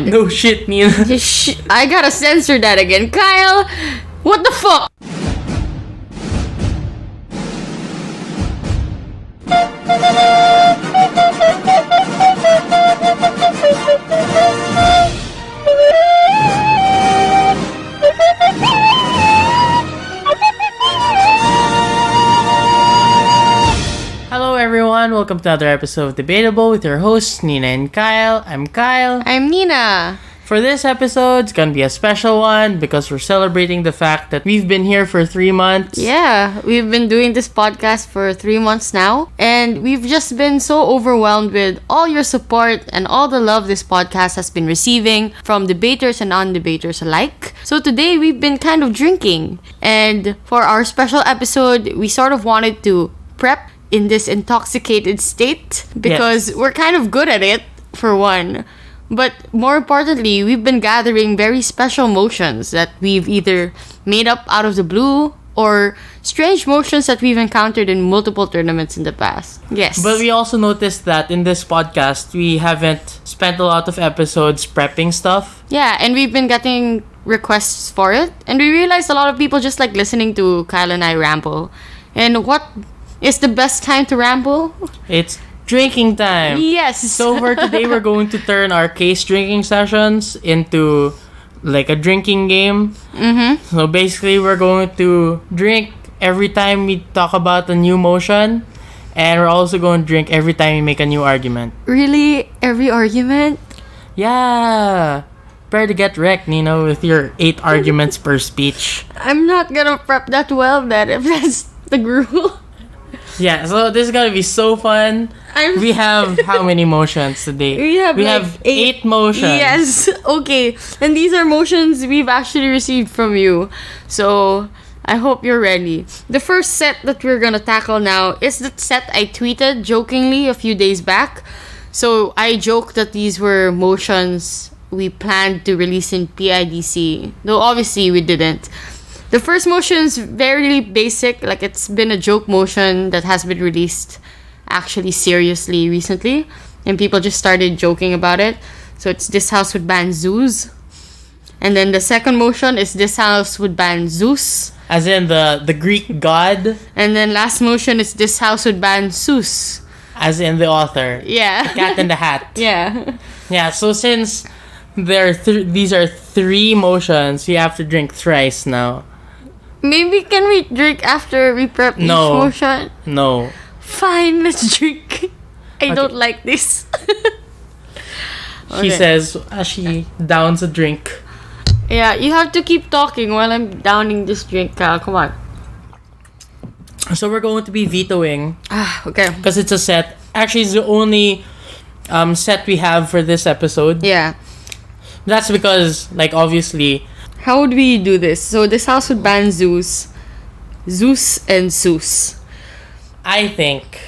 No shit, Nina. I gotta censor that again. Kyle, what the fuck? Hello everyone, welcome to another episode of Debatable with your hosts Nina and Kyle. I'm Kyle. I'm Nina. For this episode, it's gonna be a special one because we're celebrating the fact that we've been here for 3 months. Yeah, we've been doing this podcast for 3 months now, and we've just been so overwhelmed with all your support and all the love this podcast has been receiving from debaters and non-debaters alike. So today we've been kind of drinking, and for our special episode, we sort of wanted to prep in this intoxicated state because we're kind of good at it, for one. But more importantly, we've been gathering very special motions that we've either made up out of the blue or strange motions that we've encountered in multiple tournaments in the past. Yes. But we also noticed that in this podcast, we haven't spent a lot of episodes prepping stuff. Yeah, and we've been getting requests for it. And we realized a lot of people just like listening to Kyle and I ramble. And what is the best time to ramble? It's drinking time. Yes. So for today, we're going to turn our case drinking sessions into like a drinking game. Mm-hmm. So basically, we're going to drink every time we talk about a new motion. And we're also going to drink every time we make a new argument. Really? Every argument? Yeah. Prepare to get wrecked, Nino, with your 8 arguments per speech. I'm not gonna prep that well then if that's the rule. Yeah, so this is gonna be so fun. We have how many motions today? We have 8 motions. Yes. Okay. And these are motions we've actually received from you. So I hope you're ready. The first set that we're gonna tackle now is the set I tweeted jokingly a few days back. So I joked that these were motions we planned to release in PIDC. Though obviously we didn't. The first motion is very basic, like it's been a joke motion that has been released actually seriously recently, and people just started joking about it. So it's this house would ban Zeus. And then the second motion is this house would ban Zeus. As in the Greek god. And then last motion is this house would ban Zeus. As in the author. Yeah. The Cat in the Hat. Yeah. Yeah, so since these are 3 motions, you have to drink thrice now. Maybe can we drink after we prep each motion? No. Fine, let's drink. I don't like this. She says as she downs a drink. Yeah, you have to keep talking while I'm downing this drink, Kyle. Come on. So we're going to be vetoing. Okay. Because it's a set. Actually, it's the only set we have for this episode. Yeah. That's because, like, obviously... How would we do this? So this house would ban Zeus. Zeus and Zeus. I think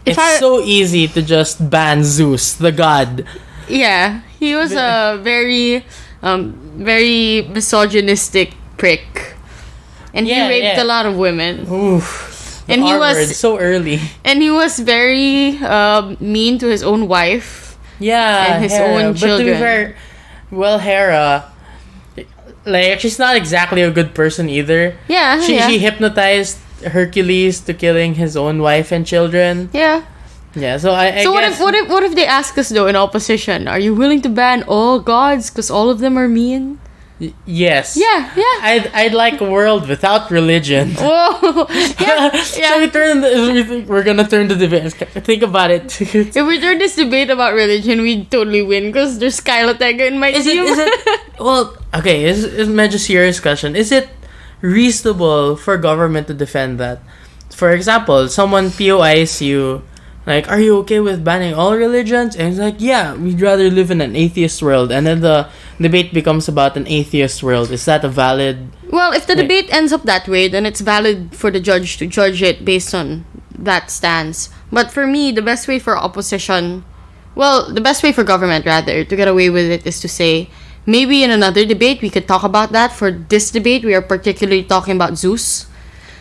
it's so easy to just ban Zeus, the god. Yeah. He was a very misogynistic prick. And he raped a lot of women. Oof. And he was so early. And he was very mean to his own wife. Yeah. And his own children. But to be fair, Hera, like, she's not exactly a good person either. Yeah. She hypnotized Hercules to killing his own wife and children. Yeah. Yeah, so I guess... what if they ask us though in opposition? Are you willing to ban all gods because all of them are mean? Yes. Yeah. I'd like a world without religion. Whoa. Yeah. So we're gonna turn the debate. Think about it. If we turn this debate about religion, we'd totally win because there's Skyla Tega in my team. Is it? Well, okay. It's a major serious question. Is it reasonable for government to defend that? For example, someone POIs you. Like, are you okay with banning all religions? And it's like, yeah, we'd rather live in an atheist world. And then the debate becomes about an atheist world. Is that a valid... Well, if the debate ends up that way, then it's valid for the judge to judge it based on that stance. But for me, the best way for opposition... Well, the best way for government, rather, to get away with it is to say, maybe in another debate, we could talk about that. For this debate, we are particularly talking about Zeus.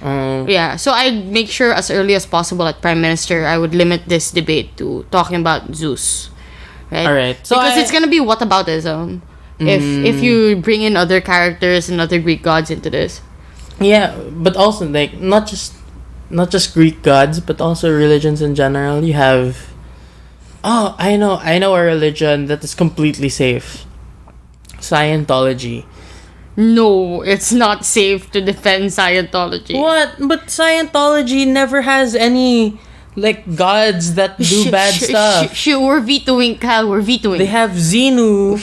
Yeah, so I'd make sure as early as possible at Prime Minister, I would limit this debate to talking about Zeus. right? All right. So because it's gonna be whataboutism if you bring in other characters and other Greek gods into this. Yeah, but also like not just Greek gods, but also religions in general. You have, I know a religion that is completely safe. Scientology. No, it's not safe to defend Scientology. What? But Scientology never has any like gods that do bad stuff. We're vetoing, Kyle. We're vetoing. They have Xenu,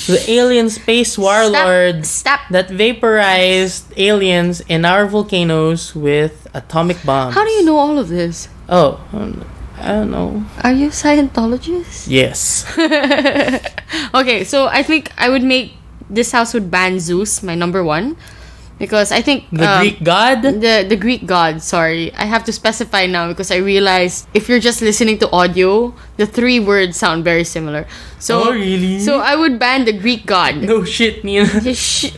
the alien space warlord Stop. that vaporized aliens in our volcanoes with atomic bombs. How do you know all of this? Oh, I don't know. Are you a Scientologist? Yes. Okay, so I think I would make this house would ban Zeus, my number one. Because I think The Greek god? the Greek god, sorry. I have to specify now because I realized if you're just listening to audio, the three words sound very similar. So Oh, really? So I would ban the Greek god. No shit, Nina.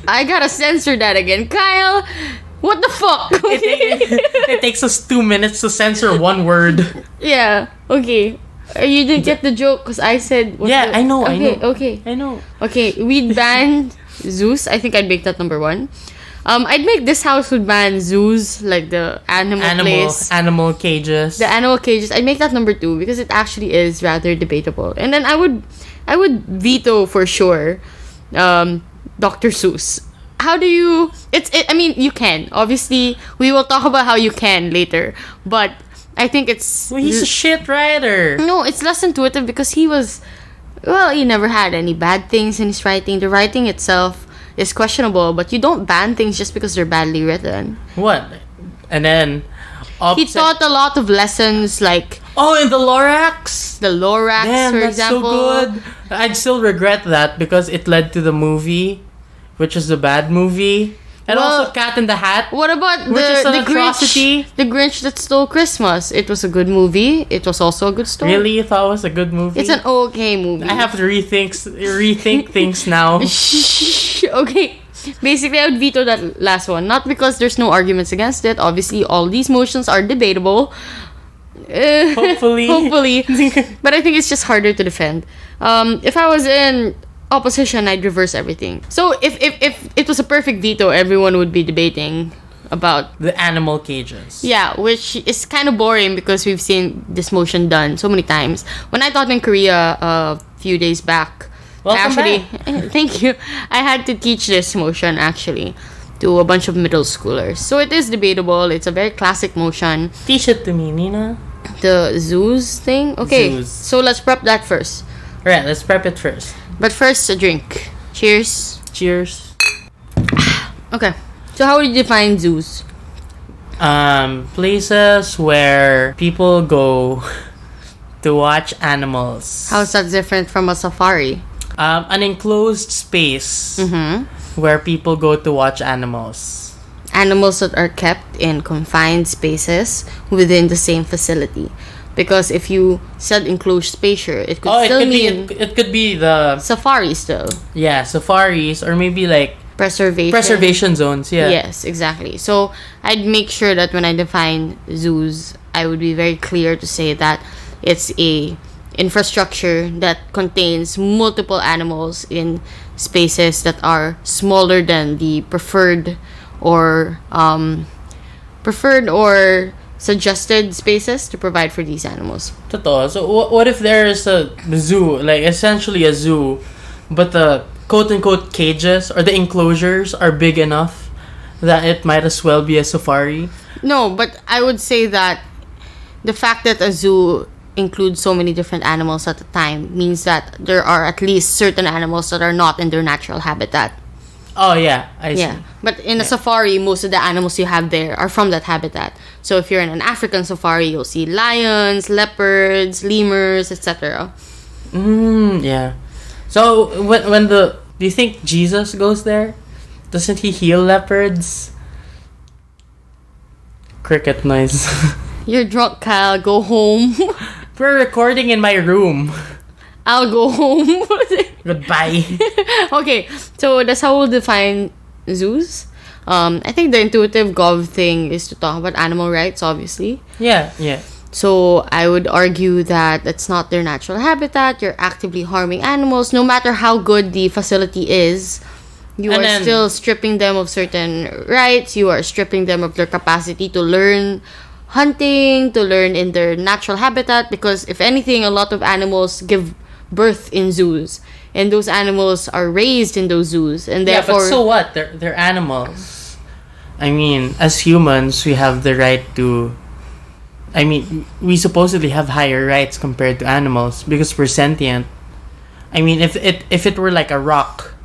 I gotta censor that again. Kyle, what the fuck? It takes us 2 minutes to censor one word. Yeah, okay. You didn't get the joke because I said... I know, I know. Okay. I know. Okay, we'd ban Zeus. I think I'd make that number one. I'd make this house would ban zoos, like the animal place. Animal cages. The animal cages. I'd make that number two because it actually is rather debatable. And then I would veto for sure Dr. Seuss. How do you... I mean, you can. Obviously, we will talk about how you can later. But I think it's... Well, he's a shit writer. No, it's less intuitive because he was... Well, he never had any bad things in his writing. The writing itself is questionable, but you don't ban things just because they're badly written. What? And then... He taught a lot of lessons like... Oh, and the Lorax? The Lorax, Damn, for that's example. so good. I'd still regret that because it led to the movie, which is a bad movie. And Well, also Cat in the Hat. What about Which is an the atrocity. Grinch? The Grinch That Stole Christmas. It was a good movie. It was also a good story. Really? You thought it was a good movie? It's an okay movie. I have to rethink things now. Okay. Basically, I would veto that last one. Not because there's no arguments against it. Obviously, all these motions are debatable. Hopefully. Hopefully. But I think it's just harder to defend. If I was in opposition, I'd reverse everything. So if it was a perfect veto, everyone would be debating about The animal cages. yeah, which is kind of boring because we've seen this motion done so many times. When I taught in Korea a few days back, Welcome thank you. I had to teach this motion actually to a bunch of middle schoolers. So it is debatable. It's a very classic motion. Teach it to me, Nina. The zoos thing. Okay, Zoos. so let's prep that first. Alright, let's prep it first. But first, a drink. Cheers. Cheers. Okay. So how would you define zoos? Places where people go to watch animals. How is that different from a safari? An enclosed space where people go to watch animals. Animals that are kept in confined spaces within the same facility. Because if you said enclosed space, it could still mean it could be the safari still. safaris or maybe like Preservation zones. Yeah. Yes, exactly. So I'd make sure that when I define zoos, I would be very clear to say that it's a infrastructure that contains multiple animals in spaces that are smaller than the preferred or suggested spaces to provide for these animals. Totoo. So what if there is a zoo, like essentially a zoo, but the quote-unquote cages or the enclosures are big enough that it might as well be a safari? No, but I would say that the fact that a zoo includes so many different animals at a time means that there are at least certain animals that are not in their natural habitat. Oh yeah, I see. Yeah, but in a safari, most of the animals you have there are from that habitat. So if you're in an African safari, you'll see lions, leopards, lemurs, etc. Yeah. So do you think Jesus goes there? Doesn't he heal leopards? Cricket noise. You're drunk, Kyle. Go home. We're recording in my room. I'll go home. Goodbye. Okay, so that's how we'll define zoos. I think the intuitive gov thing is to talk about animal rights, obviously. Yeah. So I would argue that that's not their natural habitat. You're actively harming animals. No matter how good the facility is, you And are then- still stripping them of certain rights. You are stripping them of their capacity to learn hunting, to learn in their natural habitat. Because if anything, a lot of animals give birth in zoos. And those animals are raised in those zoos. And Yeah, therefore... but so what? They're animals. I mean, as humans, we have the right to... I mean, we supposedly have higher rights compared to animals because we're sentient. I mean, if it were like a rock,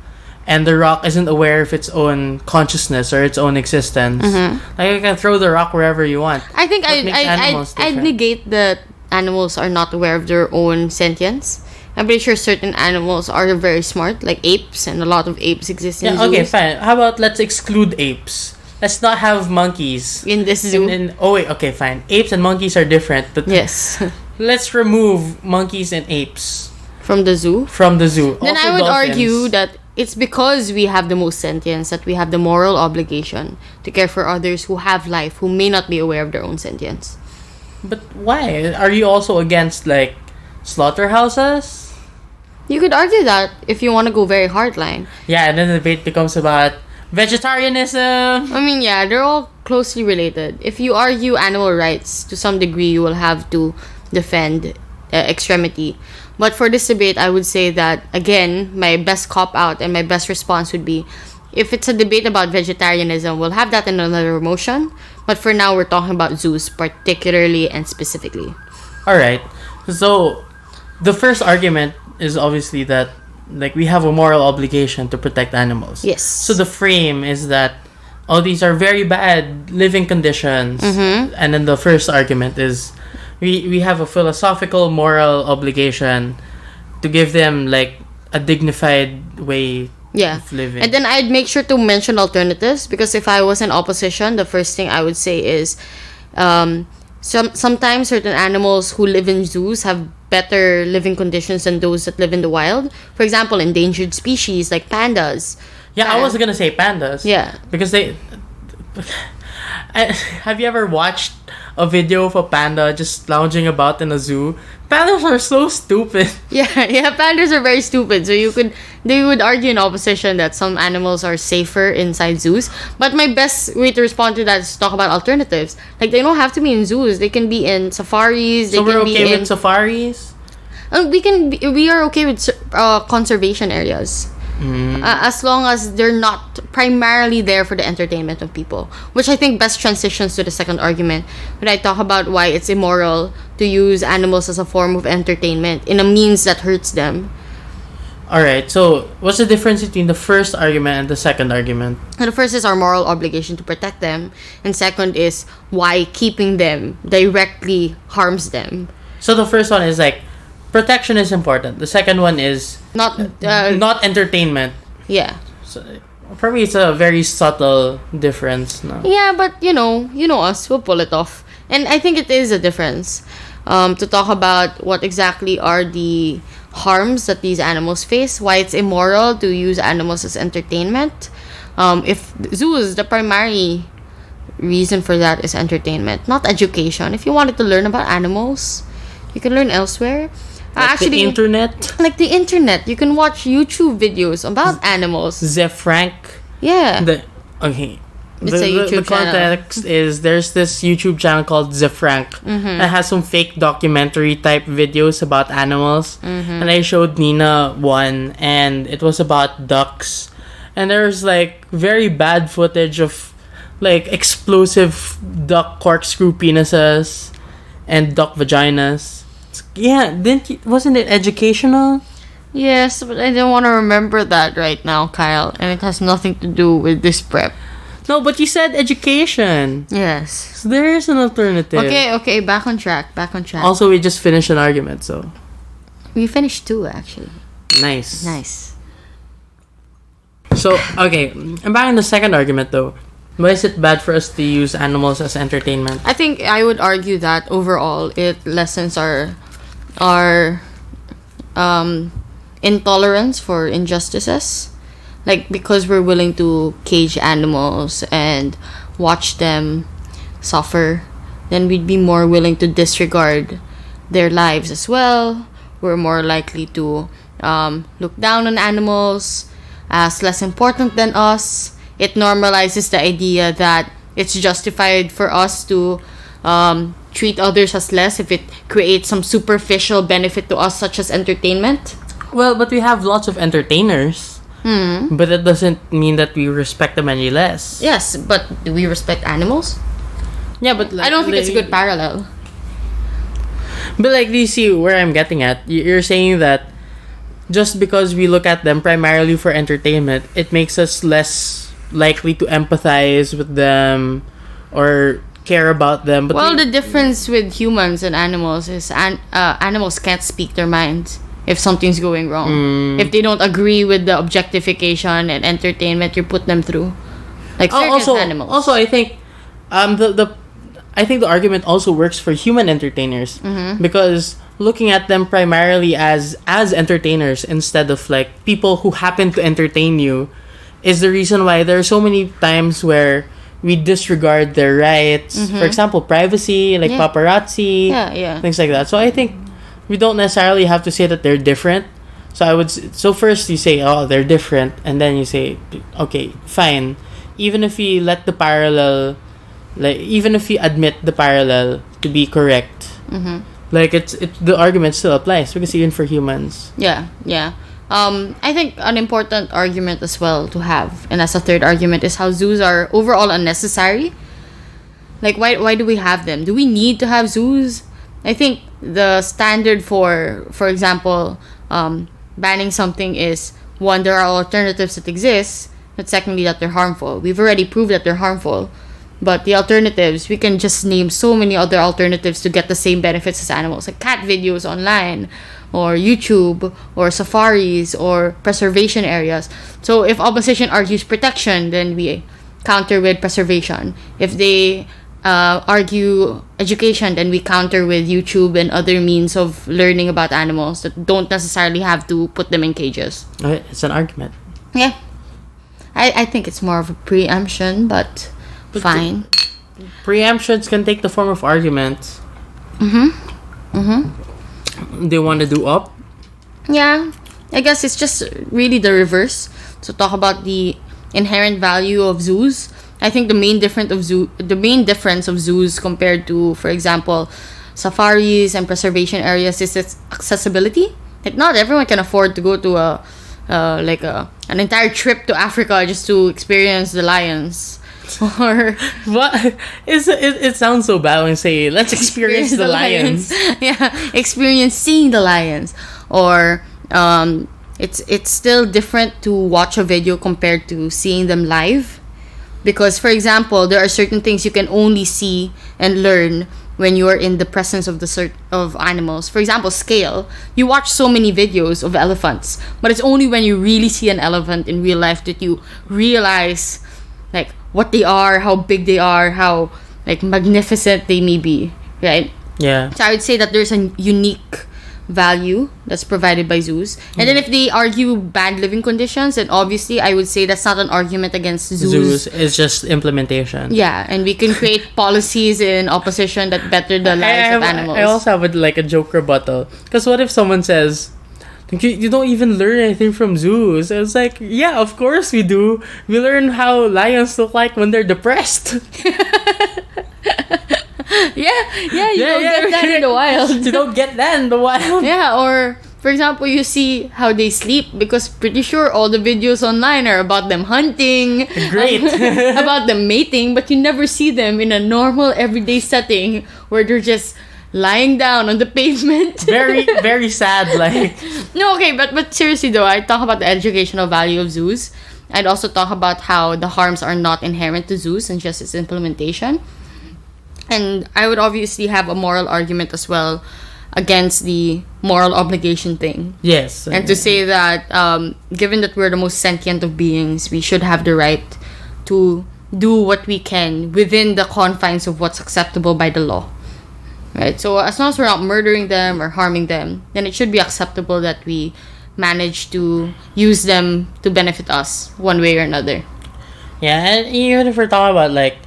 and the rock isn't aware of its own consciousness or its own existence, like you can throw the rock wherever you want. I think What makes animals I'd different? negate that animals are not aware of their own sentience. I'm pretty sure certain animals are very smart, like apes, and a lot of apes exist in Yeah, zoos. okay, fine. How about let's exclude apes? Let's not have monkeys. In this zoo. Oh wait, okay, fine. Apes and monkeys are different, but Yes. let's remove monkeys and apes From the zoo. from the zoo. Then Also I would dolphins. argue that it's because we have the most sentience that we have the moral obligation to care for others who have life, who may not be aware of their own sentience. But why? Are you also against like slaughterhouses? You could argue that if you want to go very hardline. Yeah, and then the debate becomes about vegetarianism. I mean, yeah, they're all closely related. If you argue animal rights, to some degree, you will have to defend extremity. But for this debate, I would say that, again, my best cop-out and my best response would be, if it's a debate about vegetarianism, we'll have that in another motion. But for now, we're talking about zoos, particularly and specifically. All right. So the first argument is obviously that like we have a moral obligation to protect animals. Yes. So the frame is that all these are very bad living conditions. And then the first argument is we have a philosophical moral obligation to give them like a dignified way Yeah. of living. And then I'd make sure to mention alternatives, because if I was in opposition, the first thing I would say is sometimes certain animals who live in zoos have better living conditions than those that live in the wild. For example, endangered species like pandas. yeah, I was gonna say pandas. Yeah. Because they have you ever watched a video of a panda just lounging about in a zoo? Pandas are so stupid. Yeah, pandas are very stupid. So they would argue in opposition that some animals are safer inside zoos. But my best way to respond to that is to talk about alternatives. Like, they don't have to be in zoos. They can be in safaris. They So we're can be okay in with safaris? we are okay with conservation areas. As long as they're not primarily there for the entertainment of people, which I think best transitions to the second argument when I talk about why it's immoral to use animals as a form of entertainment in a means that hurts them. Alright, so what's the difference between the first argument and the second argument? And the first is our moral obligation to protect them, and second is why keeping them directly harms them. So the first one is like protection is important. The second one is Not not entertainment. yeah. So for me, it's a very subtle difference. No? Yeah, but you know us, we'll pull it off. And I think it is a difference to talk about what exactly are the harms that these animals face, why it's immoral to use animals as entertainment. If zoos, the primary reason for that is entertainment, not education. If you wanted to learn about animals, you can learn elsewhere. Like the internet. Like the internet, you can watch YouTube videos about animals. Frank. Yeah. Okay. It's a YouTube the context is there's this YouTube channel called Frank that has some fake documentary type videos about animals. And I showed Nina one, and it was about ducks. And there's like very bad footage of like explosive duck corkscrew penises and duck vaginas. Yeah, wasn't it educational? Yes, but I don't want to remember that right now, Kyle, and it has nothing to do with this prep. No, but you said education. Yes. So there's an alternative. Okay, back on track. Also, we just finished an argument, so We finished two, actually. nice. Nice. So, okay, I'm back on the second argument though. Why is it bad for us to use animals as entertainment? I think I would argue that overall it lessens our intolerance for injustices. Like, because we're willing to cage animals and watch them suffer, then we'd be more willing to disregard their lives as well. We're more likely to look down on animals as less important than us. It normalizes the idea that it's justified for us to treat others as less if it creates some superficial benefit to us, such as entertainment. Well, but we have lots of entertainers. But that doesn't mean that we respect them any less. Yes, but do we respect animals? Yeah, but I don't think it's a good parallel. But like, do you see where I'm getting at? You're saying that just because we look at them primarily for entertainment, it makes us less likely to empathize with them or care about them. But Well, the difference with humans and animals is animals can't speak their minds if something's going wrong. If they don't agree with the objectification and entertainment you put them through. Like certain animals. Also, I think I think the argument also works for human entertainers, because looking at them primarily as entertainers instead of like people who happen to entertain you is the reason why there are so many times where we disregard their rights. For example, privacy, like paparazzi, things like that. So I think we don't necessarily have to say that they're different. So first you say, oh, they're different, and then you say, okay, fine. Even if we let the parallel, like even if we admit the parallel to be correct, like the argument still applies because even for humans. Yeah. I think an important argument as well to have, and as a third argument, is how zoos are overall unnecessary. Like, why do we have them? Do we need to have zoos? I think the standard for example, banning something is, one, there are alternatives that exist, but secondly, that they're harmful. We've already proved that they're harmful. But the alternatives, we can just name so many other alternatives to get the same benefits as animals, like cat videos online, or YouTube, or safaris, or preservation areas. So if opposition argues protection, then we counter with preservation. If they argue education, then we counter with YouTube and other means of learning about animals that don't necessarily have to put them in cages. Okay, it's an argument. Yeah. I think it's more of a preemption, but fine. Preemptions can take the form of arguments. They want to do up. Yeah, I guess it's just really the reverse. So talk about the inherent value of zoos. I think the main difference of zoos compared to, for example, safaris and preservation areas is its accessibility. Like, not everyone can afford to go to an entire trip to Africa just to experience the lions. Or what? It sounds so bad when you say, let's experience the lions. Yeah, experience seeing the lions. Or it's still different to watch a video compared to seeing them live, because, for example, there are certain things you can only see and learn when you are in the presence of of animals. For example, scale. You watch so many videos of elephants, but it's only when you really see an elephant in real life that you realize, like, what they are, how big they are, how, like, magnificent they may be, right? Yeah. So I would say that there's a unique value that's provided by zoos. And then if they argue bad living conditions, then obviously I would say that's not an argument against zoos. It's just implementation. Yeah, and we can create policies in opposition that better the lives of animals. I also have a joke rebuttal. Because what if someone says, you don't even learn anything from zoos? It's like, yeah, of course we do. We learn how lions look like when they're depressed. You don't get that in the wild. You don't get that in the wild. Yeah, or for example, you see how they sleep, because pretty sure all the videos online are about them hunting, great, about them mating, but you never see them in a normal everyday setting where they're just lying down on the pavement. Very, very sad. Like, no, okay, but seriously though, I talk about the educational value of zoos. I'd also talk about how the harms are not inherent to zoos and just its implementation. And I would obviously have a moral argument as well against the moral obligation thing. Yes. And to say that, given that we're the most sentient of beings, we should have the right to do what we can within the confines of what's acceptable by the law. Right? So as long as we're not murdering them or harming them, then it should be acceptable that we manage to use them to benefit us one way or another. Yeah, and even if we're talking about, like,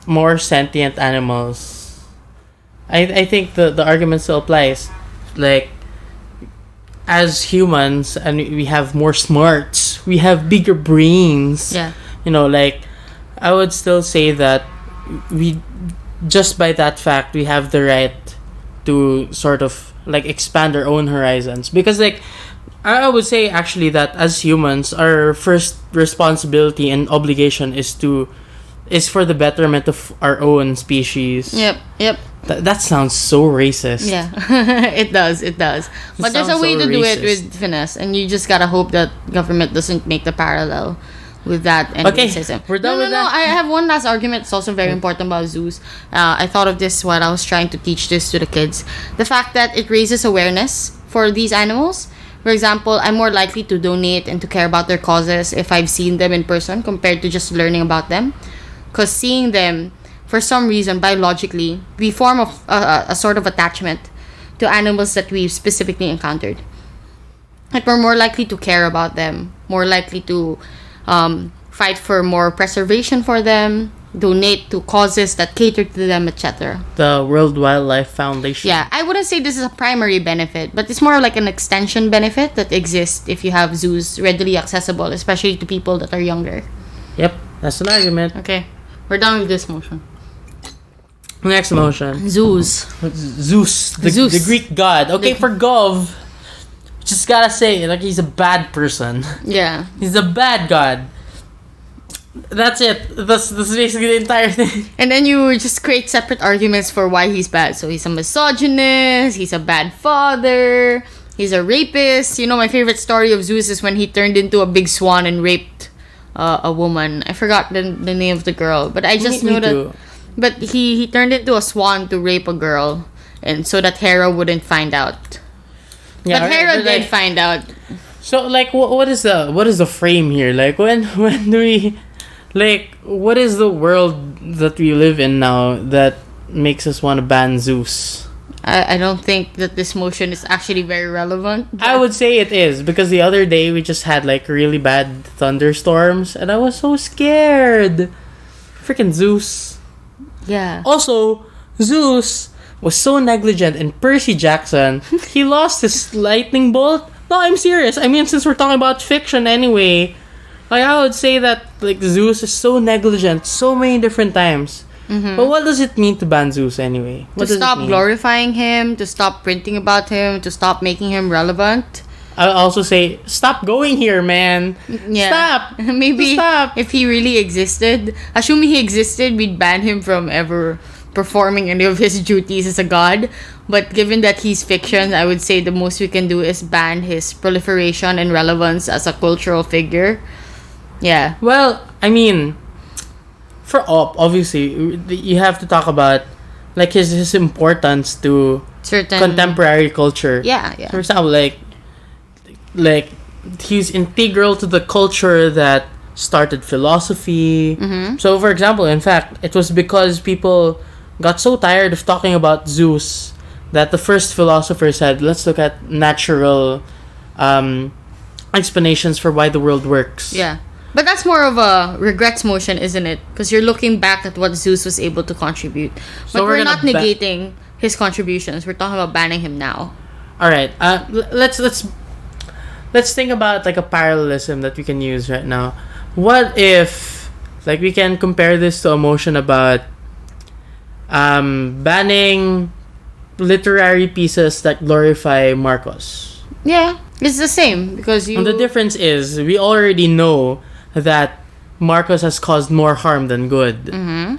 more sentient animals, I think the argument still applies. Like, as humans, and we have more smarts, we have bigger brains. Yeah. Like, I would still say that we, just by that fact, we have the right to sort of like expand our own horizons. Because, like, I would say actually that as humans, our first responsibility and obligation is for the betterment of our own species. Yep. That sounds so racist. Yeah, it does. But there's a sounds way so to do it racist. with finesse, and you just gotta hope that government doesn't make the parallel with that and Okay, racism. we're done with that. No, I have one last argument. It's also very important about zoos. I thought of this while I was trying to teach this to the kids. The fact that it raises awareness for these animals. For example, I'm more likely to donate and to care about their causes if I've seen them in person compared to just learning about them. Because seeing them, for some reason, biologically, we form a sort of attachment to animals that we've specifically encountered. Like, we're more likely to care about them, more likely to fight for more preservation for them, donate to causes that cater to them, etc. The World Wildlife Foundation. Yeah, I wouldn't say this is a primary benefit, but it's more like an extension benefit that exists if you have zoos readily accessible, especially to people that are younger. Yep, that's an argument. Okay, we're done with this motion. Next motion. Zoos. Zeus, Zeus. the Greek god. Okay, for Gov, just gotta say, like, he's a bad person. Yeah. He's a bad god. That's it. That's basically the entire thing. And then you just create separate arguments for why he's bad. So he's a misogynist, he's a bad father, he's a rapist. My favorite story of Zeus is when he turned into a big swan and raped a woman. I forgot the name of the girl, but I just know that. Too. But he turned into a swan to rape a girl, and so that Hera wouldn't find out. Yeah, But Hera but, did like, find out. So, like, what is the frame here? Like, when do we, like, what is the world that we live in now that makes us want to ban Zeus? I don't think that this motion is actually very relevant. I would say it is, because the other day we just had like really bad thunderstorms and I was so scared. Freaking Zeus. Yeah. Also, Zeus was so negligent in Percy Jackson, he lost his lightning bolt. No, I'm serious. I mean, since we're talking about fiction anyway, like, I would say that like Zeus is so negligent so many different times. Mm-hmm. But what does it mean to ban Zeus anyway? What To does it stop mean? glorifying him, to stop printing about him, to stop making him relevant. I'll also say, stop going here, man. Yeah. Stop. Maybe Stop. if he really existed, assuming he existed, we'd ban him from ever performing any of his duties as a god. But given that he's fiction, I would say the most we can do is ban his proliferation and relevance as a cultural figure. Yeah. Well, I mean, for obviously, you have to talk about like his importance to Certain contemporary culture. Yeah. For example, like he's integral to the culture that started philosophy. Mm-hmm. So, for example, in fact, it was because people got so tired of talking about Zeus that the first philosopher said, let's look at natural explanations for why the world works. Yeah. But that's more of a regrets motion, isn't it? Because you're looking back at what Zeus was able to contribute. But So we're we're not gonna negating his contributions. We're talking about banning him now. All right. Let's think about like a parallelism that we can use right now. What if like we can compare this to a motion about banning literary pieces that glorify Marcos? Yeah. It's the same because you... And the difference is we already know that Marcos has caused more harm than good. Mm-hmm.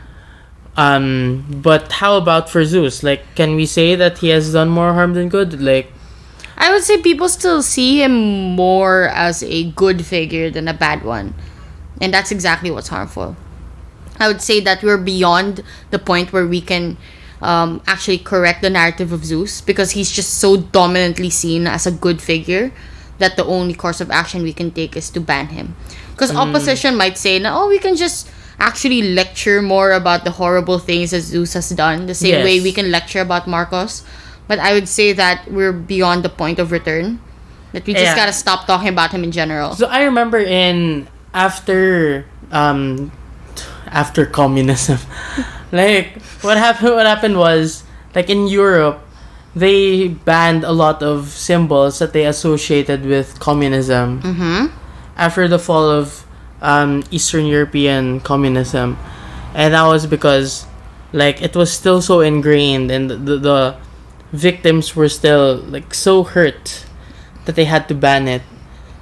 But how about for Zeus? Like, can we say that he has done more harm than good? Like, I would say people still see him more as a good figure than a bad one. And that's exactly what's harmful. I would say that we're beyond the point where we can actually correct the narrative of Zeus because he's just so dominantly seen as a good figure that the only course of action we can take is to ban him. Because opposition might say, we can just actually lecture more about the horrible things that Zeus has done, the same way we can lecture about Marcos. But I would say that we're beyond the point of return. That we just gotta stop talking about him in general. So I remember after communism, like what happened was like in Europe, they banned a lot of symbols that they associated with communism after the fall of Eastern European communism, and that was because like it was still so ingrained, and the victims were still like so hurt that they had to ban it.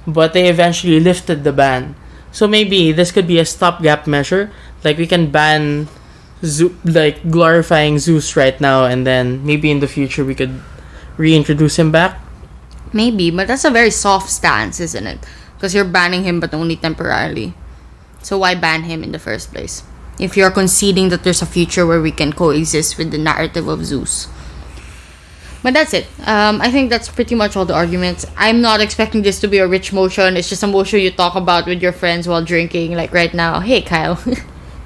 But they eventually lifted the ban. So maybe this could be a stopgap measure. Like we can ban like glorifying Zeus right now, and then maybe in the future we could reintroduce him back. Maybe, but that's a very soft stance, isn't it? Because you're banning him, but only temporarily. So why ban him in the first place? If you're conceding that there's a future where we can coexist with the narrative of Zeus. But that's it. I think that's pretty much all the arguments. I'm not expecting this to be a rich motion. It's just a motion you talk about with your friends while drinking, like right now. Hey, Kyle.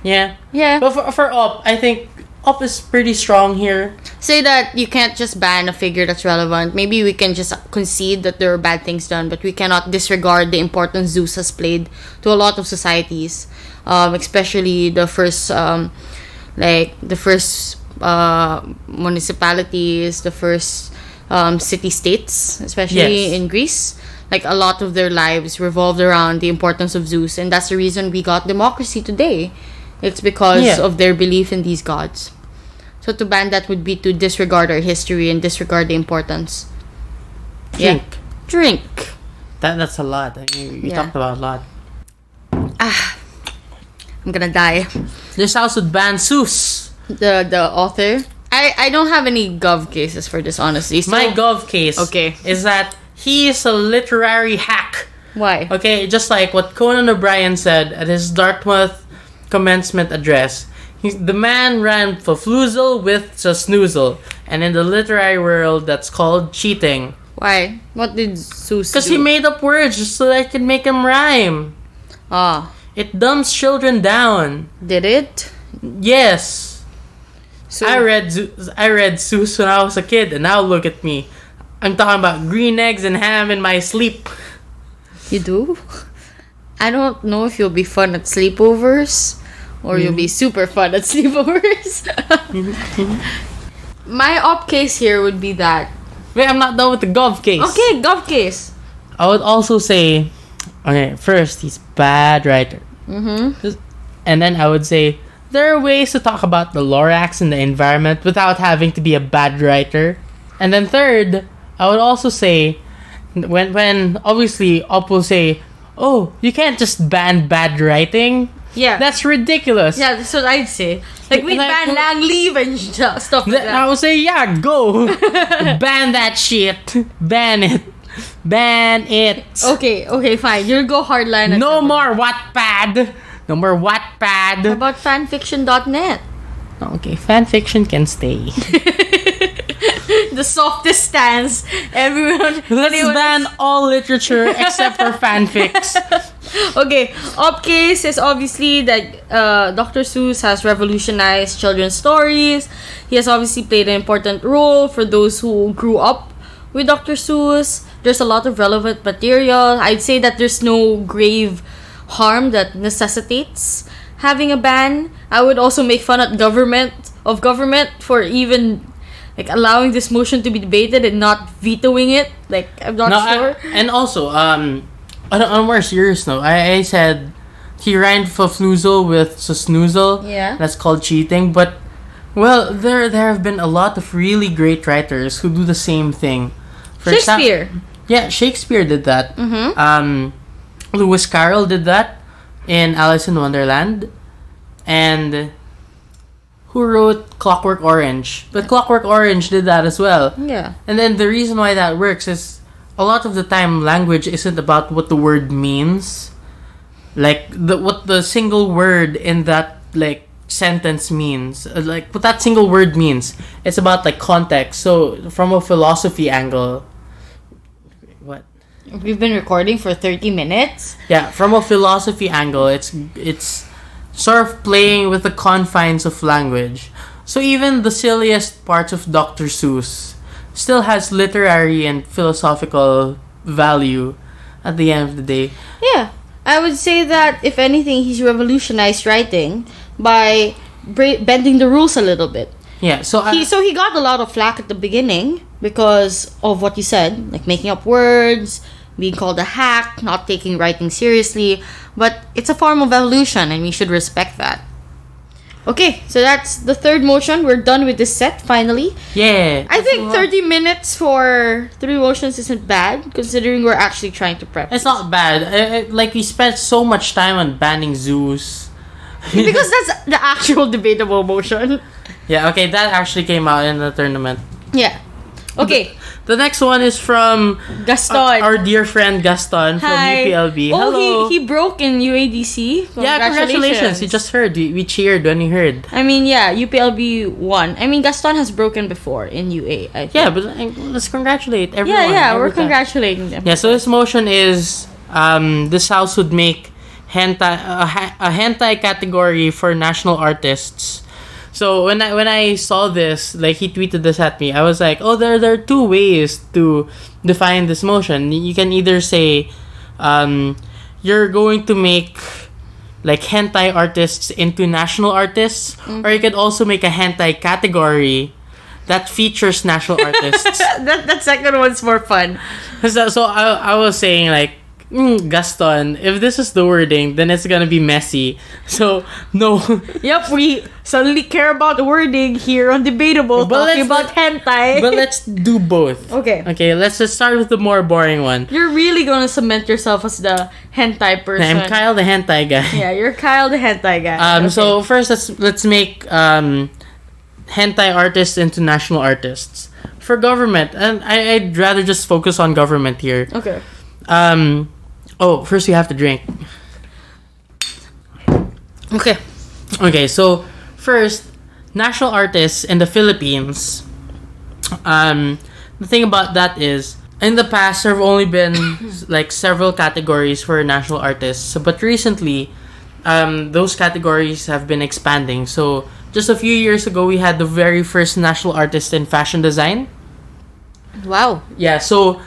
Yeah. Yeah. But for Op, I think Op is pretty strong here. Say that you can't just ban a figure that's relevant. Maybe we can just concede that there are bad things done, but we cannot disregard the importance Zeus has played to a lot of societies, especially the first, municipalities, the first city-states, especially in Greece. Like a lot of their lives revolved around the importance of Zeus, and that's the reason we got democracy today. It's because of their belief in these gods. So to ban that would be to disregard our history and disregard the importance. Drink. That's a lot. I mean, we talked about a lot. I'm gonna die. This house would ban Zeus. The author. I don't have any gov cases for this, honestly. So, my gov case is that he is a literary hack. Why? Okay, just like what Conan O'Brien said at his Dartmouth commencement address. The man ran for floozle with a snoozle, and in the literary world, that's called cheating. Why? What did Zeus do? Because he made up words just so that I could make them rhyme. It dumbs children down. Did it? Yes. So I read Zeus when I was a kid, and now look at me. I'm talking about green eggs and ham in my sleep. You do? I don't know if you'll be fun at sleepovers or you'll be super fun at sleepovers. My op case here would be that. Wait, I'm not done with the gov case. Okay, gov case. I would also say, okay, first, he's bad writer. And then I would say, there are ways to talk about the Lorax and the environment without having to be a bad writer. And then third, I would also say, when obviously Op will say, oh, you can't just ban bad writing. Yeah. That's ridiculous. Yeah, that's what I'd say. Like, we ban lang leave and stuff like that. I would say, yeah, go. Ban that shit. Ban it. Ban it. Okay, fine. You'll go hardline. No more Wattpad. No more Wattpad. How about fanfiction.net? Okay, fanfiction can stay. The softest stance. Everyone. Let's ban all literature except for fanfics. Okay, op case is obviously that Dr. Seuss has revolutionized children's stories. He has obviously played an important role for those who grew up with Dr. Seuss. There's a lot of relevant material. I'd say that there's no grave harm that necessitates having a ban. I would also make fun at government for even like allowing this motion to be debated and not vetoing it. Like, I'm not sure. And also, on a more serious note, I said he ran for floozle with a snoozle. Yeah. That's called cheating. But, well, there have been a lot of really great writers who do the same thing. For Shakespeare. Shakespeare did that. Lewis Carroll did that in Alice in Wonderland. And who wrote Clockwork Orange? But Clockwork Orange did that as well. Yeah. And then the reason why that works is a lot of the time language isn't about what the word means. Like what the single word in that like sentence means. Like what that single word means. It's about like context. So from a philosophy angle. What? We've been recording for 30 minutes. Yeah, from a philosophy angle, it's sort of playing with the confines of language. So even the silliest parts of Dr. Seuss still has literary and philosophical value at the end of the day. Yeah. I would say that, if anything, he's revolutionized writing by bending the rules a little bit. Yeah, so he got a lot of flack at the beginning because of what you said, like making up words, being called a hack, not taking writing seriously. But it's a form of evolution, and we should respect that. Okay, so that's the third motion. We're done with this set, finally. yeah. I think 30 minutes for 3 motions isn't bad, considering we're actually trying to prep. It's not bad. Like, we spent so much time on banning zoos. Because that's the actual debatable motion. Yeah, okay, that actually came out in the tournament. Yeah. Okay. The next one is from Gaston. Our dear friend Gaston from Hi. UPLB. Oh, Hello. he broke in UADC. Yeah, congratulations. You just heard. We cheered when you heard. I mean, yeah, UPLB won. I mean, Gaston has broken before in UA, I think. Yeah, but let's congratulate everyone. Yeah, we're every time. congratulating them. Yeah, so this motion is this house would make a hentai category for national artists. So when I saw this, like, he tweeted this at me, I was like, oh, there are 2 ways to define this motion. You can either say you're going to make like hentai artists into national artists, or you could also make a hentai category that features national artists. that second one's more fun. So I was saying, like, Gaston, if this is the wording, then it's gonna be messy. So, no. Yep, we suddenly care about the wording here on Debatable, talking about hentai. But let's do both. Okay. Okay, let's just start with the more boring one. You're really gonna cement yourself as the hentai person. I'm Kyle the hentai guy. Yeah, you're Kyle the hentai guy. Okay. So first, let's make hentai artists into national artists for government, and I'd rather just focus on government here. Okay. Oh, first you have to drink. Okay. Okay, so first, national artists in the Philippines. The thing about that is, in the past, there have only been like several categories for national artists, but recently, those categories have been expanding. So just a few years ago, we had the very first national artist in fashion design. Wow. Yeah, so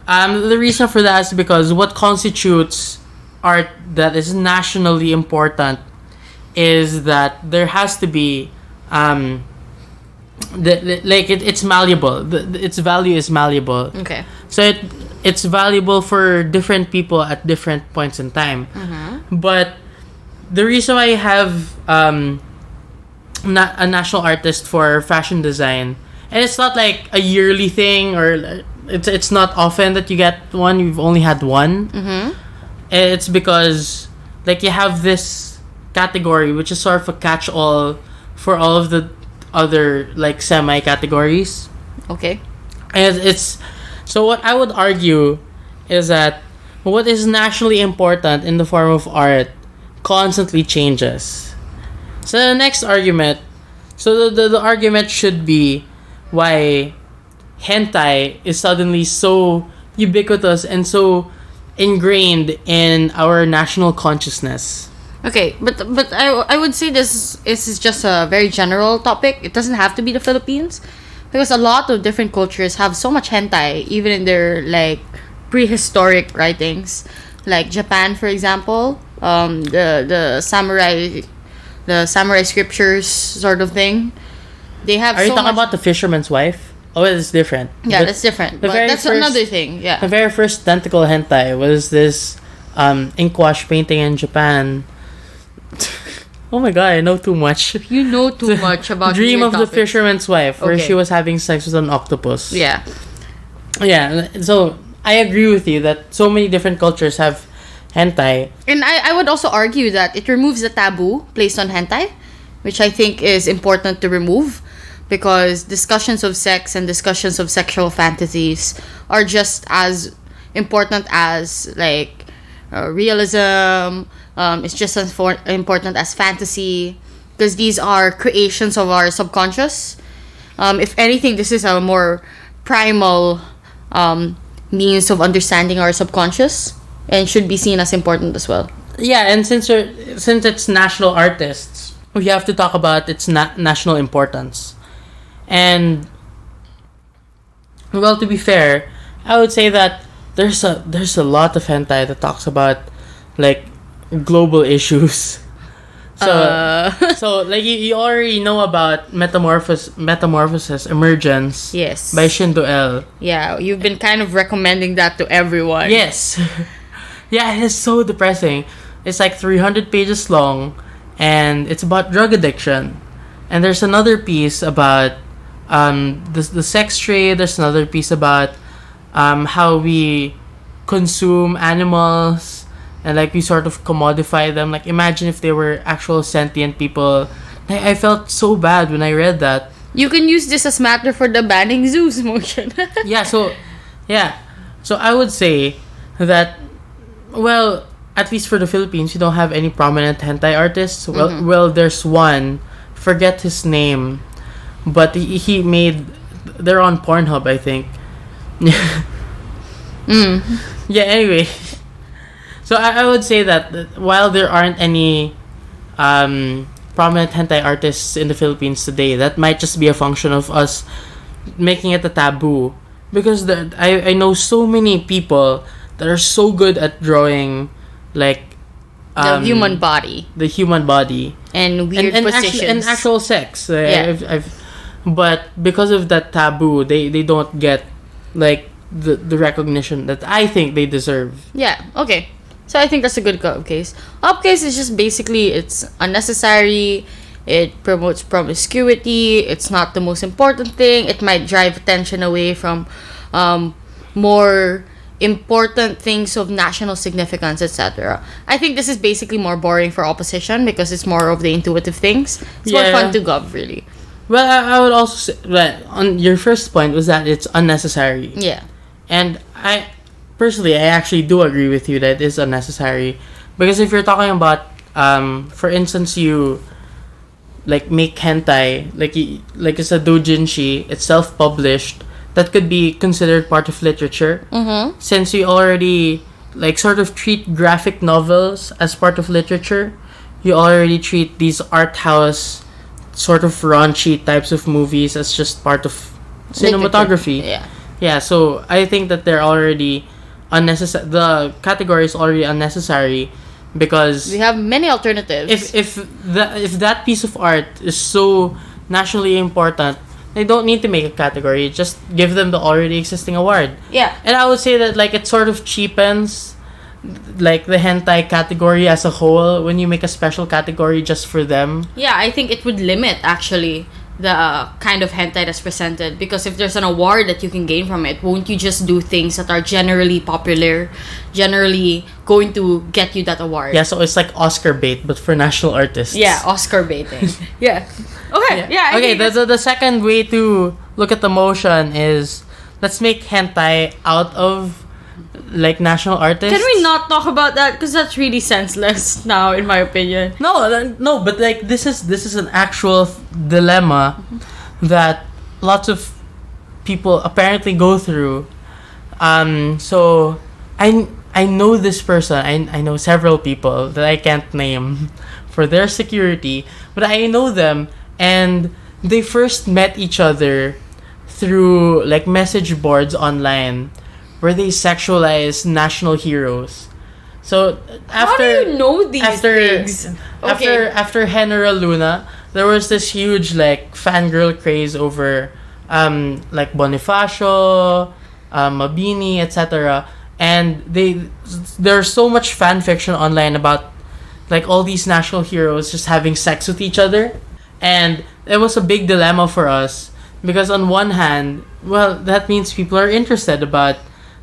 the reason for that is because what constitutes art that is nationally important is that there has to be it's malleable. Its value is malleable. Okay. So it's valuable for different people at different points in time. Mm-hmm. But the reason why I have a national artist for fashion design, and it's not like a yearly thing, or it's not often that you get one. You've only had one. Mm-hmm. It's because like you have this category which is sort of a catch-all for all of the other like semi-categories. Okay. And it's so what I would argue is that what is nationally important in the form of art constantly changes. So the next argument, so the argument should be why hentai is suddenly so ubiquitous and so ingrained in our national consciousness. Okay, but I would say this is just a very general topic. It doesn't have to be the Philippines, because a lot of different cultures have so much hentai, even in their like prehistoric writings, like Japan, for example. The samurai scriptures sort of thing. They have. Are you so talking much- about the fisherman's wife? Oh, it's different. Yeah, that's different. the But very that's first- another thing. Yeah. The very first tentacle hentai was this inkwash painting in Japan. Oh my god, I know too much. You know too much about Dream weird of the topics. Fisherman's Wife, where Okay. she was having sex with an octopus. Yeah. Yeah, so I agree with you that so many different cultures have hentai. And I would also argue that it removes the taboo placed on hentai, which I think is important to remove, because discussions of sex and discussions of sexual fantasies are just as important as like realism. It's just as important as fantasy, because these are creations of our subconscious. If anything, this is a more primal means of understanding our subconscious, and should be seen as important as well. Yeah, and since it's national artists, we have to talk about its national importance. And well, to be fair, I would say that there's a lot of hentai that talks about like global issues. So like you already know about Metamorphosis Emergence. Yes. By Shindo L. Yeah, you've been kind of recommending that to everyone. Yes. Yeah, it is so depressing. It's like 300 pages long, and it's about drug addiction. And there's another piece about the sex trade. There's another piece about how we consume animals and like we sort of commodify them. Like imagine if they were actual sentient people. I felt so bad when I read that. You can use this as matter for the banning zoos motion. So I would say that, well, at least for the Philippines, we don't have any prominent hentai artists. Well, there's one. Forget his name, but he made. They're on Pornhub, I think. Yeah. Anyway, so I would say that while there aren't any prominent hentai artists in the Philippines today, that might just be a function of us making it a taboo. Because I know so many people that are so good at drawing, like the human body and weird positions and actual sex. Yeah. But because of that taboo, they don't get like the recognition that I think they deserve. Yeah. Okay. So I think that's a good case. Upcase is just basically it's unnecessary. It promotes promiscuity. It's not the most important thing. It might drive attention away from more important things of national significance, etc. I think this is basically more boring for opposition because it's more of the intuitive things. It's more fun to gov, really. Well, I would also say that on your first point was that it's unnecessary. Yeah. And I actually do agree with you that it is unnecessary. Because if you're talking about, for instance, you like make hentai, like it's a doujinshi, it's self-published, that could be considered part of literature. Mm-hmm. Since you already like sort of treat graphic novels as part of literature, you already treat these art house sort of raunchy types of movies as just part of cinematography. Yeah, so I think that they're already unnecessary. The category is already unnecessary because we have many alternatives. If that piece of art is so nationally important, they don't need to make a category. Just give them the already existing award. Yeah. And I would say that like it sort of cheapens like the hentai category as a whole when you make a special category just for them. Yeah, I think it would limit actually the kind of hentai that's presented, because if there's an award that you can gain from it, won't you just do things that are generally popular, generally going to get you that award? Yeah, so it's like Oscar bait but for national artists. Yeah, Oscar baiting. Yeah. Okay. Yeah. Okay. The second way to look at the motion is let's make hentai out of like national artists. Can we not talk about that? Because that's really senseless now, in my opinion. No, but like this is an actual dilemma that lots of people apparently go through. So I know this person. I know several people that I can't name for their security, but I know them, and they first met each other through like message boards online, where they sexualize national heroes. So how do you know these things? After General Luna, there was this huge like fangirl craze over like Bonifacio, Mabini, etc. And there's so much fan fiction online about like all these national heroes just having sex with each other, and it was a big dilemma for us because on one hand, well, that means people are interested about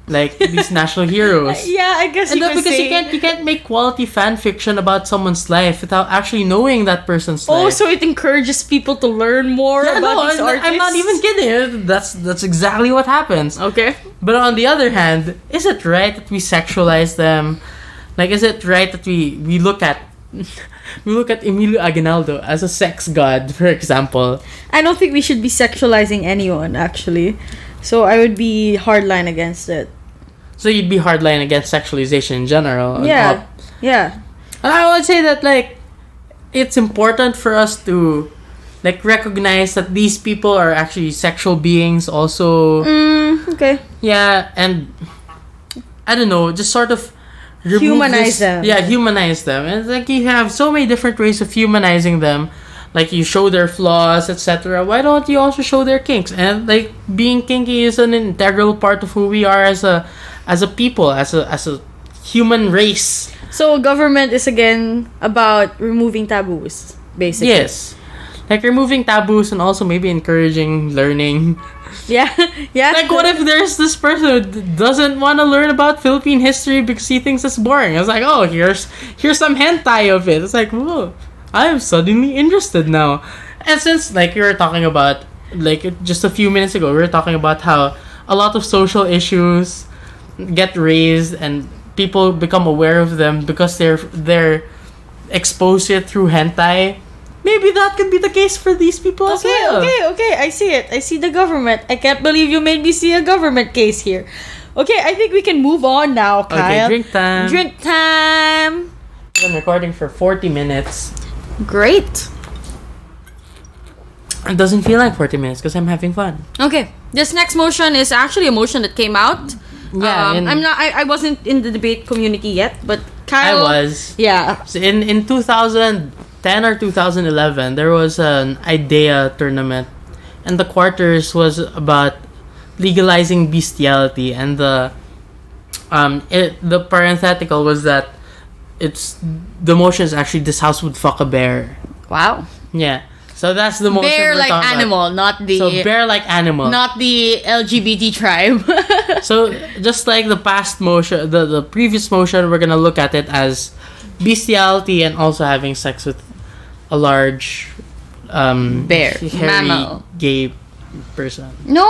like these national heroes. Yeah, I guess and you could say. you can't make quality fan fiction about someone's life without actually knowing that person's life. Oh, so it encourages people to learn more about these artists? I'm not even kidding. That's exactly what happens. Okay. But on the other hand, is it right that we sexualize them? Like, is it right that we look at Emilio Aguinaldo as a sex god, for example? I don't think we should be sexualizing anyone, actually. So I would be hardline against it. So you'd be hardline against sexualization in general. Yeah. Yeah. And I would say that like it's important for us to like recognize that these people are actually sexual beings also. Okay. Yeah, and I don't know, just sort of Humanize them. Yeah, humanize them. And it's like you have so many different ways of humanizing them. Like you show their flaws, etc. Why don't you also show their kinks? And like being kinky is an integral part of who we are as a people, as a human race. So government is again about removing taboos, basically. Yes. Like removing taboos and also maybe encouraging learning. Yeah, yeah. Like what if there's this person who doesn't want to learn about Philippine history because he thinks it's boring? It's like, oh, here's some hentai of it. It's like, whoa, I am suddenly interested now. And since like we were talking about like just a few minutes ago, we were talking about how a lot of social issues get raised and people become aware of them because they're exposed to it through hentai. Maybe that could be the case for these people as well. Okay. I see it. I see the government. I can't believe you made me see a government case here. Okay, I think we can move on now, Kyle. Okay, drink time. Drink time. I'm recording for 40 minutes. Great. It doesn't feel like 40 minutes because I'm having fun. Okay, this next motion is actually a motion that came out. Yeah, I wasn't in the debate community yet, but Kyle. I was. Yeah. So in 2010 or 2011, there was an IDEA tournament, and the quarters was about legalizing bestiality, and the parenthetical was that the motion is actually this house would fuck a bear. Wow. Yeah. So that's the motion. Bear we're like talking animal, about. not the. So bear like animal. Not the LGBT tribe. So just like the past motion, the previous motion, we're gonna look at it as bestiality and also having sex with a large bear, hairy, mammal, gay person. No,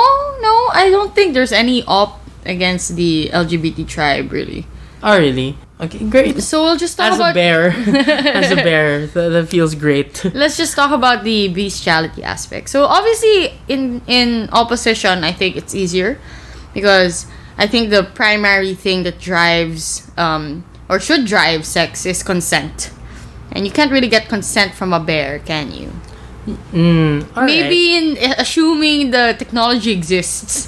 I don't think there's any op against the LGBT tribe really. Oh really? Okay, great. So we'll just talk As about a bear. As a bear, that feels great. Let's just talk about the bestiality aspect. So obviously, in opposition, I think it's easier because I think the primary thing that drives or should drive sex is consent, and you can't really get consent from a bear, can you? Maybe in assuming the technology exists,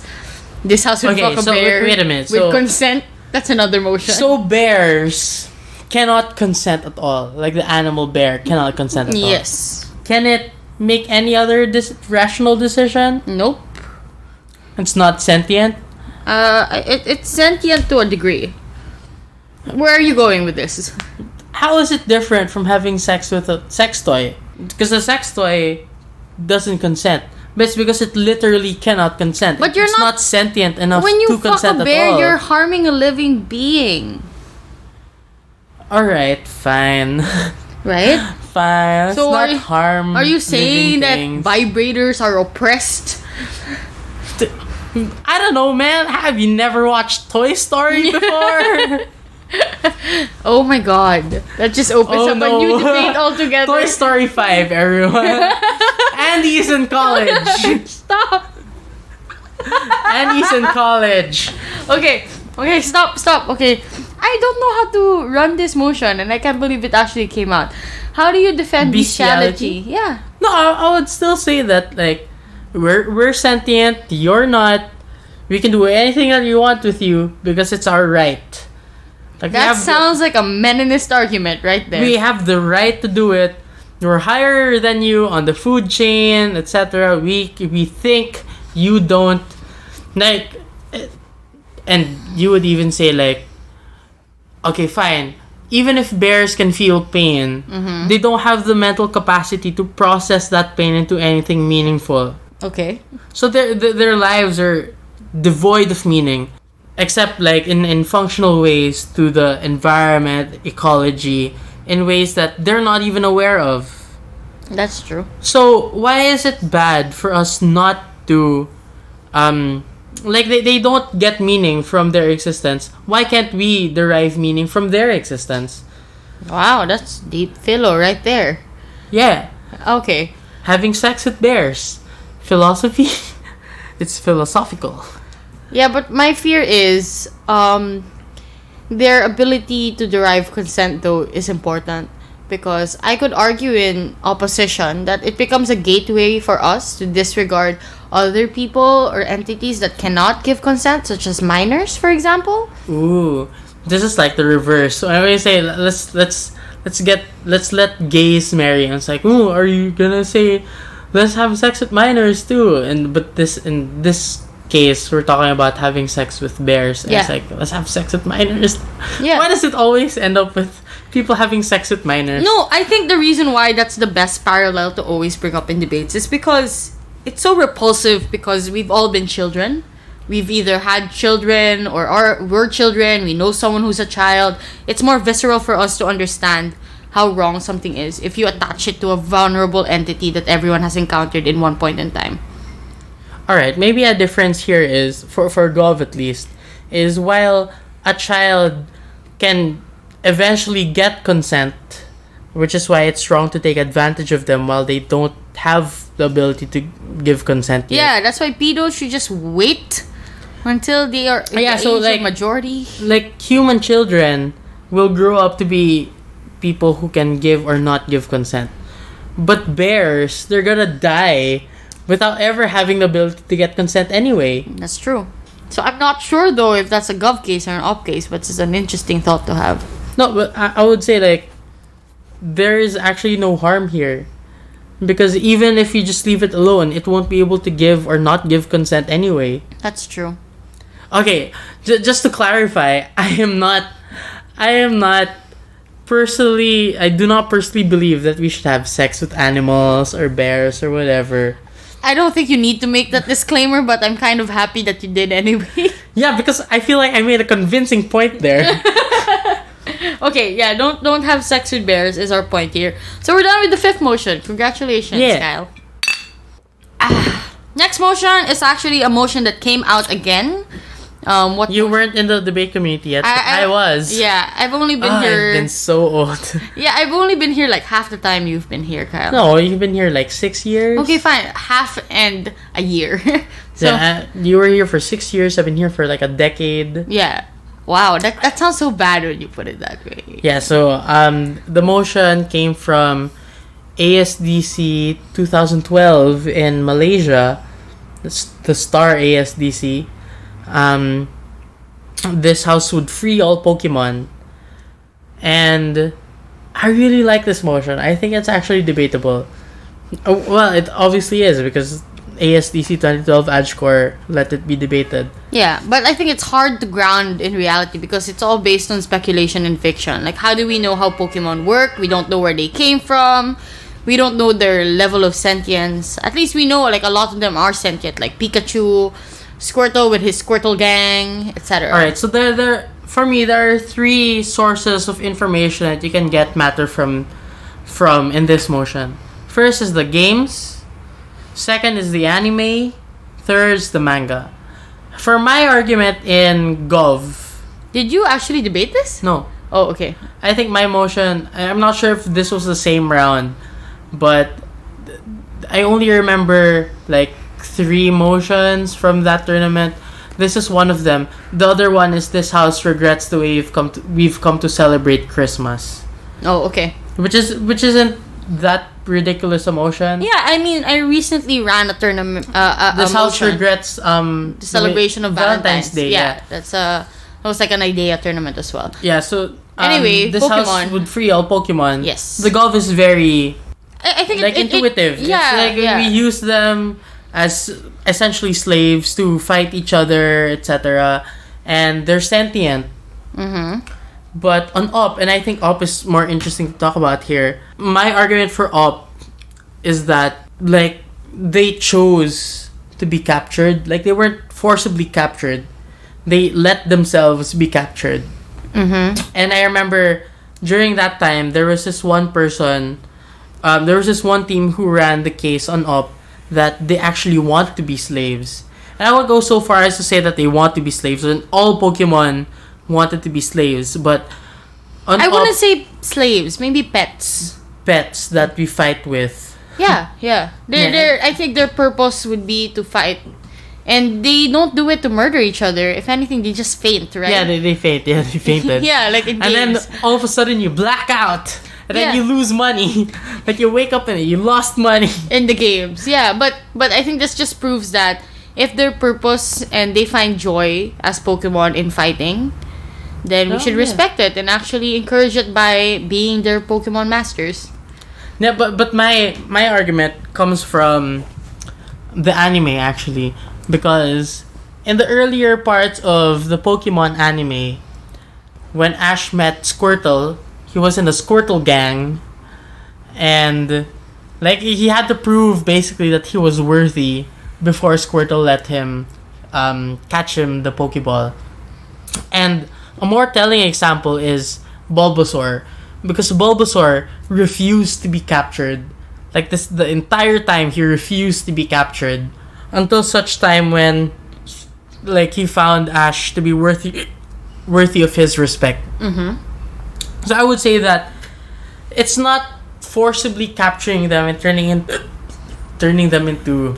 this house would fuck a bear. Wait a minute. With consent. That's another motion. So bears cannot consent at all. Like the animal bear cannot consent at all. Yes. Can it make any other rational decision? Nope. It's not sentient? It's sentient to a degree. Where are you going with this? How is it different from having sex with a sex toy? Because a sex toy doesn't consent. But it's because it literally cannot consent. But it's not sentient enough when you to fuck consent a bear, at all. you're harming a living being. Alright, fine. Right? Fine. Let's So not harm. Are you saying that things. vibrators are oppressed? I don't know, man. Have you never watched Toy Story before? Oh my god. That just opens up a new debate altogether. Toy Story 5, everyone. Andy's in college. Stop. Andy's in college. Okay, stop. Okay. I don't know how to run this motion and I can't believe it actually came out. How do you defend bestiality? Yeah. No, I would still say that like we're sentient, you're not. We can do anything that you want with you because it's our right. Like that sounds like a Meninist argument right there. We have the right to do it. We're higher than you on the food chain, etc. We think you don't like, and you would even say like, okay, fine. Even if bears can feel pain, they don't have the mental capacity to process that pain into anything meaningful. Okay. So their lives are devoid of meaning, except like in functional ways to the environment, ecology, in ways that they're not even aware of. That's true. So why is it bad for us not to like they don't get meaning from their existence? Why can't we derive meaning from their existence? Wow, that's deep philo right there. Yeah. Okay. Having sex with bears. Philosophy. It's philosophical. Yeah, but my fear is their ability to derive consent though is important, because I could argue in opposition that it becomes a gateway for us to disregard other people or entities that cannot give consent, such as minors, for example. Ooh. this is like the reverse. So I always say let's let gays marry, and it's like, oh, are you gonna say let's have sex with minors too? And but this in this case we're talking about having sex with bears, and it's like, let's have sex with minors. Why does it always end up with people having sex with minors? No, I think the reason why that's the best parallel to always bring up in debates is because it's so repulsive, because we've all been children. We've either had children or we're children. We know someone who's a child. It's more visceral for us to understand how wrong something is if you attach it to a vulnerable entity that everyone has encountered in one point in time. Alright, maybe a difference here is, for Gov at least, is while a child can eventually get consent, which is why it's wrong to take advantage of them while they don't have the ability to give consent yet. Yeah, that's why pedos should just wait until they are in the age of majority. Like, human children will grow up to be people who can give or not give consent. But bears, they're gonna die without ever having the ability to get consent anyway. That's true. So I'm not sure though if that's a gov case or an op case, but it's an interesting thought to have. No, but I would say, like, there is actually no harm here. Because even if you just leave it alone, it won't be able to give or not give consent anyway. That's true. Okay, just to clarify, I do not personally believe that we should have sex with animals or bears or whatever. I don't think you need to make that disclaimer, but I'm kind of happy that you did anyway. Yeah, because I feel like I made a convincing point there. Okay, yeah, don't have sex with bears is our point here. So we're done with the fifth motion. Congratulations, Kyle. Next motion is actually a motion that came out again. You weren't in the debate community yet. I was. Yeah, I've only been here. I've been so old. Yeah, I've only been here like half the time you've been here, Kyle. No, you've been here like 6 years. Okay, fine. Half and a year. So yeah, you were here for 6 years. I've been here for like a decade. Yeah. Wow, that sounds so bad when you put it that way. Yeah, so the motion came from ASDC 2012 in Malaysia. The Star ASDC. This house would free all Pokemon. And I really like this motion. I think it's actually debatable. Well, it obviously is, because ASDC 2012 AdScore let it be debated. Yeah, but I think it's hard to ground in reality because it's all based on speculation and fiction. Like, how do we know how Pokemon work? We don't know where they came from. We don't know their level of sentience. At least we know, like, a lot of them are sentient, like Pikachu, Squirtle with his Squirtle gang, etc. Alright, so for me, there are 3 sources of information that you can get matter from in this motion. First is the games. Second is the anime. Third is the manga. For my argument in Gov... Did you actually debate this? No. Oh, okay. I think my motion... I'm not sure if this was the same round, but I only remember like 3 motions from that tournament. This is one of them. The other one is this house regrets the way we've come to celebrate Christmas. Oh, okay. Which isn't that ridiculous a motion. Yeah, I mean, I recently ran a tournament. This house regrets the celebration of Valentine's Day. Yeah, that was like an idea tournament as well. Yeah, so anyway, this Pokemon house would free all Pokemon. Yes, the Gov is very I think like intuitive. It's like we use them as essentially slaves to fight each other, etc. And they're sentient. Mm-hmm. But on Op, and I think Op is more interesting to talk about here. My argument for Op is that, like, they chose to be captured. Like, they weren't forcibly captured. They let themselves be captured. Mm-hmm. And I remember during that time, there was this one person, there was this one team who ran the case on Op that they actually want to be slaves. And I would go so far as to say that they want to be slaves, and all Pokemon wanted to be slaves, but I wouldn't say slaves, maybe pets that we fight with. Yeah. I think their purpose would be to fight, and they don't do it to murder each other. If anything, they just faint, right? Yeah, they faint. Yeah, they fainted. Yeah, like in games. And then all of a sudden you black out, and then you lose money. Like, you wake up and you lost money in the games. Yeah, but I think this just proves that if their purpose and they find joy as Pokemon in fighting, then we Oh, should yeah. respect it and actually encourage it by being their Pokemon masters. Yeah, but my argument comes from the anime actually, because in the earlier parts of the Pokemon anime, when Ash met Squirtle, he was in the Squirtle gang, and like he had to prove basically that he was worthy before Squirtle let him catch him the Pokeball. And a more telling example is Bulbasaur, because Bulbasaur refused to be captured. Like this, the entire time he refused to be captured until such time when, like, he found Ash to be worthy of his respect. Mm-hmm. So I would say that it's not forcibly capturing them and turning them into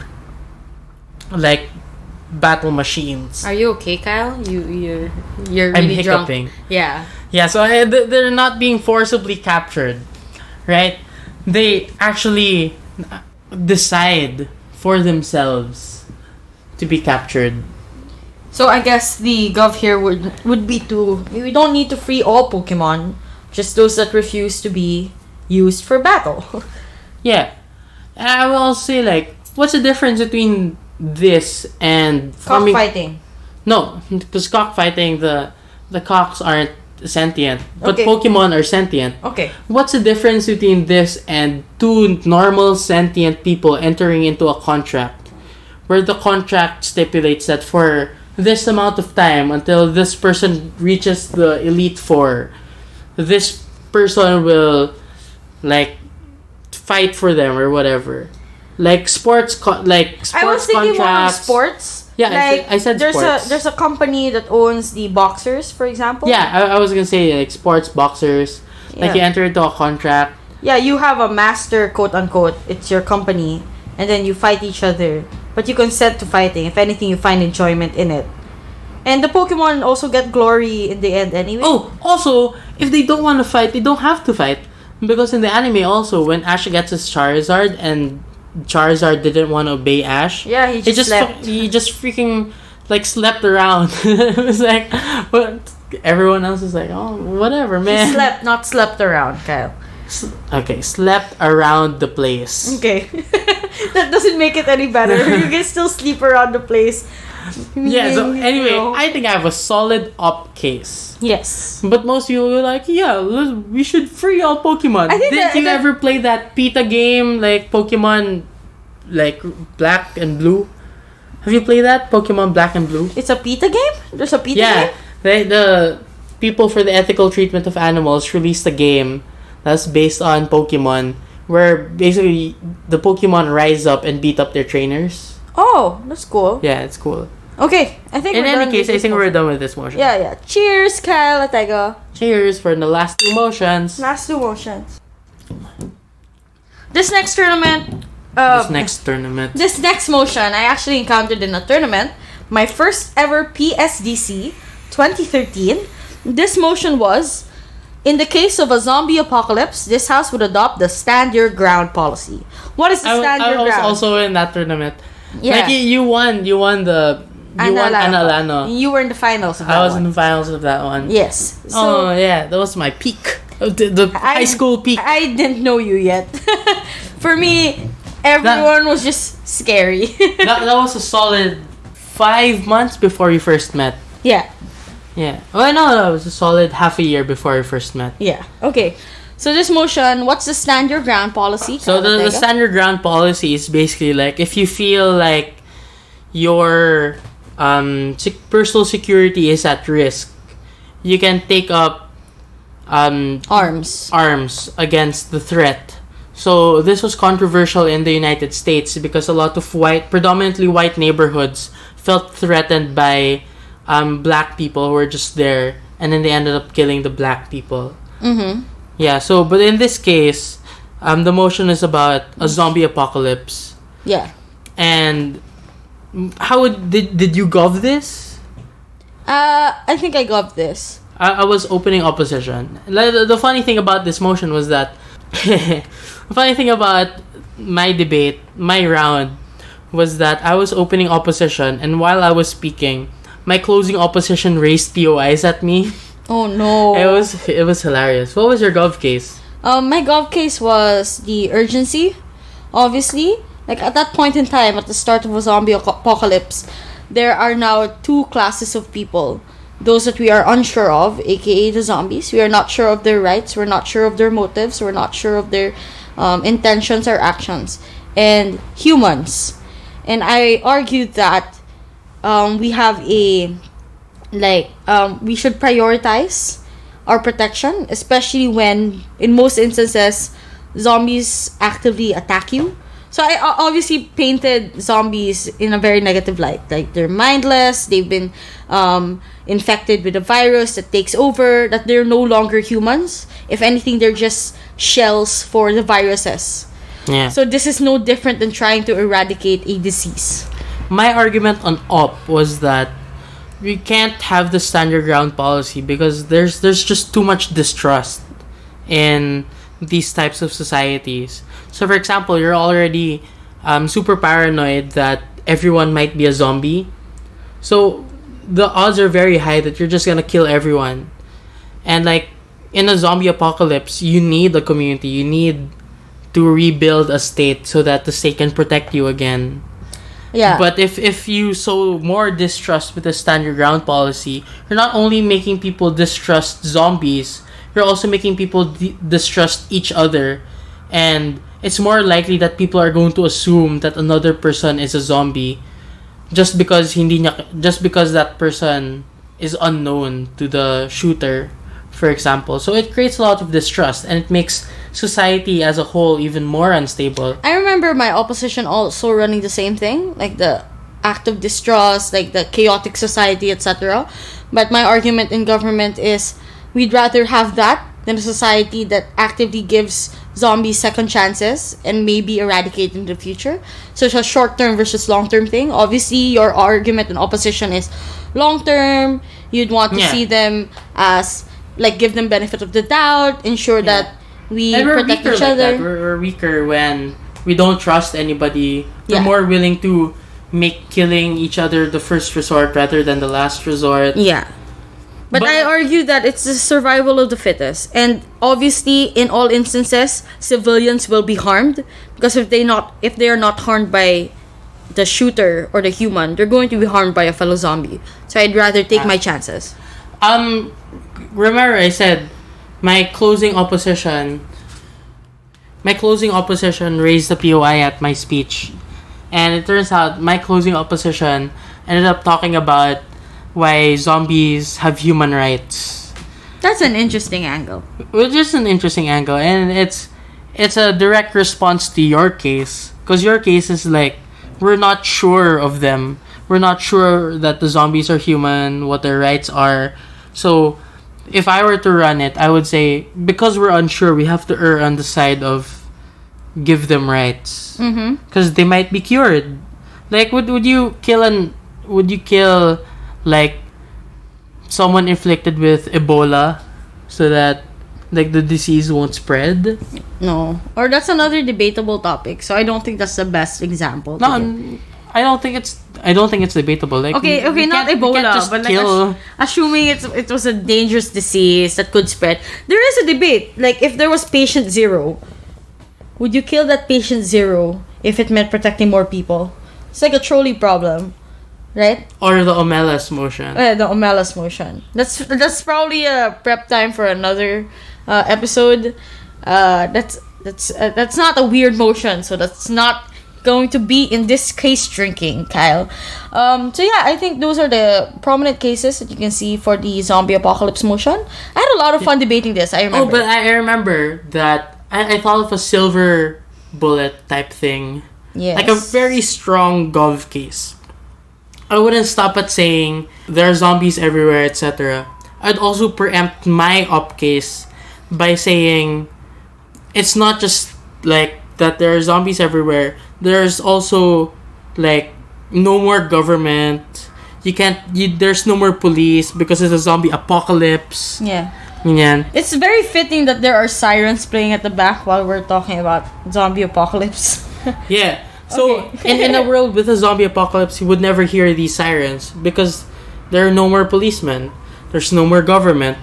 like battle machines. Are you okay, Kyle? You're really I'm drunk. hiccuping. Yeah. Yeah, so they're not being forcibly captured, right? They actually decide for themselves to be captured. So I guess the gov here would be to, we don't need to free all Pokemon, just those that refuse to be used for battle. Yeah. And I will also say, like, what's the difference between this and farming? Cockfighting. No, because cockfighting, the cocks aren't sentient, but Okay. Pokemon are sentient. Okay. What's the difference between this and two normal sentient people entering into a contract, where the contract stipulates that for this amount of time until this person reaches the Elite Four, this person will like fight for them or whatever, like sports I was thinking more of contracts. sports. Yeah, like, I said there's sports. there's a company that owns the boxers, for example. Yeah, I was gonna say like sports boxers. Like you Yeah. enter into a contract. Yeah, you have a master, quote unquote. It's your company, and then you fight each other. But you consent to fighting. If anything, you find enjoyment in it. And the Pokemon also get glory in the end anyway. Oh, also, if they don't want to fight, they don't have to fight. Because in the anime also, when Ash gets his Charizard and Charizard didn't want to obey Ash, Yeah, he just slept. he just freaking like slept around. It was like, but everyone else is like, oh, whatever, man. He slept, not slept around, Kyle. Okay, slept around the place. Okay. That doesn't make it any better. You can still sleep around the place. Yeah, so Meaning, anyway, you know. I think I have a solid up case. Yes. But most people were like, yeah, we should free all Pokemon. I think Didn't you that- ever play that PETA game, like Pokemon, like Black and Blue? Have you played that? Pokemon Black and Blue? It's a PETA game? There's a PETA Yeah, game? the people for the ethical treatment of animals released a game that's based on Pokemon, where basically the Pokemon rise up and beat up their trainers. Oh, that's cool. Yeah, it's cool. Okay, I think In we're any done case, with I think this we're motion. done with this motion. Yeah. Cheers, Kyle Atego. Cheers for the last two motions. Last two motions. This next tournament... This next tournament. This next motion, I actually encountered in a tournament. My first ever PSDC 2013. This motion was, in the case of a zombie apocalypse, this house would adopt the stand your ground policy. What is the stand your I was ground? also in that tournament. Yeah. Like you won Analano. You were in the finals of that I was one. in the finals of that one. Yes. So, Oh yeah, that was my peak. The high school peak. I didn't know you yet. For me, everyone was just scary. that was a solid 5 months before we first met. Yeah. Yeah. Oh no, it was a solid half a year before we first met. Yeah. Okay. So this motion, what's the stand your ground policy? So the Karateka? standard ground policy is basically like if you feel like your personal security is at risk, you can take up arms against the threat. So this was controversial in the United States because a lot of predominantly white neighborhoods felt threatened by black people who were just there, and then they ended up killing the black people. Mm-hmm. Yeah, so but in this case, the motion is about a zombie apocalypse. Yeah. And did you gov this? I think I got this. I was opening opposition. The funny thing about this motion was that the funny thing about my round was that I was opening opposition, and while I was speaking, my closing opposition raised POIs at me. Oh no. It was hilarious. What was your gov case? My gov case was the urgency. Obviously, like at that point in time, at the start of a zombie apocalypse, there are now two classes of people. Those that we are unsure of, aka the zombies. We are not sure of their rights. We're not sure of their motives. We're not sure of their intentions or actions. And humans. And I argued that we have we should prioritize our protection, especially when, in most instances, zombies actively attack you. So I obviously painted zombies in a very negative light. Like, they're mindless, they've been infected with a virus that takes over, that they're no longer humans. If anything, they're just shells for the viruses. Yeah. So this is no different than trying to eradicate a disease. My argument on op was that we can't have the stand your ground policy because there's just too much distrust in these types of societies. So, for example, you're already super paranoid that everyone might be a zombie. So, the odds are very high that you're just gonna kill everyone. And, like, in a zombie apocalypse, you need a community. You need to rebuild a state so that the state can protect you again. Yeah. But if you sow more distrust with the stand your ground policy, you're not only making people distrust zombies, you're also making people distrust each other. And it's more likely that people are going to assume that another person is a zombie just because that person is unknown to the shooter, for example. So it creates a lot of distrust and it makes society as a whole even more unstable. I remember my opposition also running the same thing, like the act of distrust, like the chaotic society, etc. But my argument in government is we'd rather have that than a society that actively gives zombies second chances and maybe eradicate in the future. So it's a short-term versus long-term thing. Obviously, your argument in opposition is long-term. You'd want to see them as, like, give them benefit of the doubt, ensure that we protect each other. We're weaker when we don't trust anybody. We're Yeah. more willing to make killing each other the first resort rather than the last resort. Yeah. But I argue that it's the survival of the fittest. And obviously, in all instances, civilians will be harmed. Because if they are not harmed by the shooter or the human, they're going to be harmed by a fellow zombie. So I'd rather take my chances. Remember I said my closing opposition raised the POI at my speech. And it turns out my closing opposition ended up talking about why zombies have human rights. That's an interesting angle. Which is an interesting angle, and it's a direct response to your case. Because your case is like, we're not sure of them. We're not sure that the zombies are human, what their rights are. So, if I were to run it, I would say, because we're unsure, we have to err on the side of give them rights. Because they might be cured. Like, would you kill like someone inflicted with Ebola so that like the disease won't spread? No. Or that's another debatable topic. So I don't think that's the best example. No, I don't think it's debatable. Like, Okay, not Ebola, but like assuming it was a dangerous disease that could spread. There is a debate. Like, if there was patient 0, would you kill that patient 0 if it meant protecting more people? It's like a trolley problem. Right? Or the Omelas motion. The Omelas motion. That's probably a prep time for another episode. That's not a weird motion, so that's not going to be in this case drinking, Kyle. So yeah, I think those are the prominent cases that you can see for the zombie apocalypse motion. I had a lot of fun debating this. I remember. Oh, but I remember that I thought of a silver bullet type thing. Yes. Like a very strong gov case. I wouldn't stop at saying there are zombies everywhere, etc. I'd also preempt my op case by saying it's not just like that there are zombies everywhere. There's also like no more government. There's no more police because it's a zombie apocalypse. Yeah. Yan. It's very fitting that there are sirens playing at the back while we're talking about zombie apocalypse. Yeah. So, Okay. in a world with a zombie apocalypse, you would never hear these sirens because there are no more policemen. There's no more government.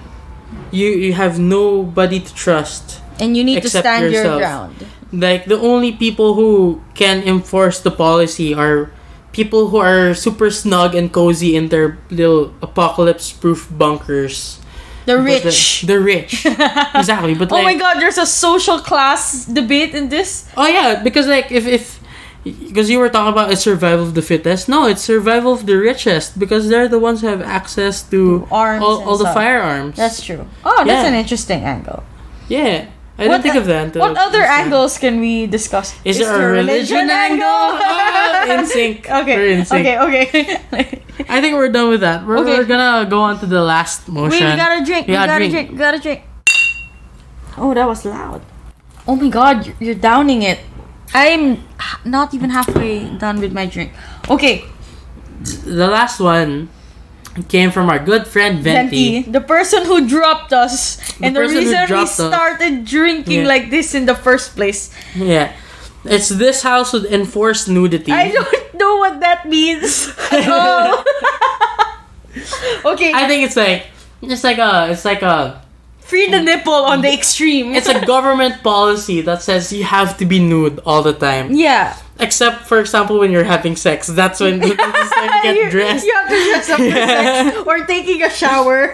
you have nobody to trust. And you need to Except stand your yourself. ground. Like, the only people who can enforce the policy are people who are super snug and cozy in their little apocalypse-proof bunkers. The But rich. the rich. Exactly. But Oh like, my god, there's a social class debate in this. oh yeah, because like if because you were talking about it's survival of the fittest. No, it's survival of the richest because they're the ones who have access to Arms and all the stuff. firearms. That's true. Oh, that's Yeah. an interesting angle. Yeah. I didn't think of that until What other just now. angles can we discuss? Is there a religion angle? Ah, in sync. Okay. We're in sync. Okay. I think we're done with that. We're, Okay. we're gonna go on to the last motion. Wait, we gotta drink. We Yeah, gotta drink. We gotta drink. Oh, that was loud. Oh my god, you're downing it. I'm not even halfway done with my drink. Okay, The last one came from our good friend Venti. Venti, the person who dropped us, and the person who reason we dropped us. started drinking Yeah. like this in the first place. Yeah. It's this house would enforce nudity. I don't know what that means at all. Okay, I think it's like a free the nipple on the extreme. it's a government policy that says you have to be nude all the time. yeah. Except, for example, when you're having sex. That's when you get dressed. You have to dress up for sex or taking a shower.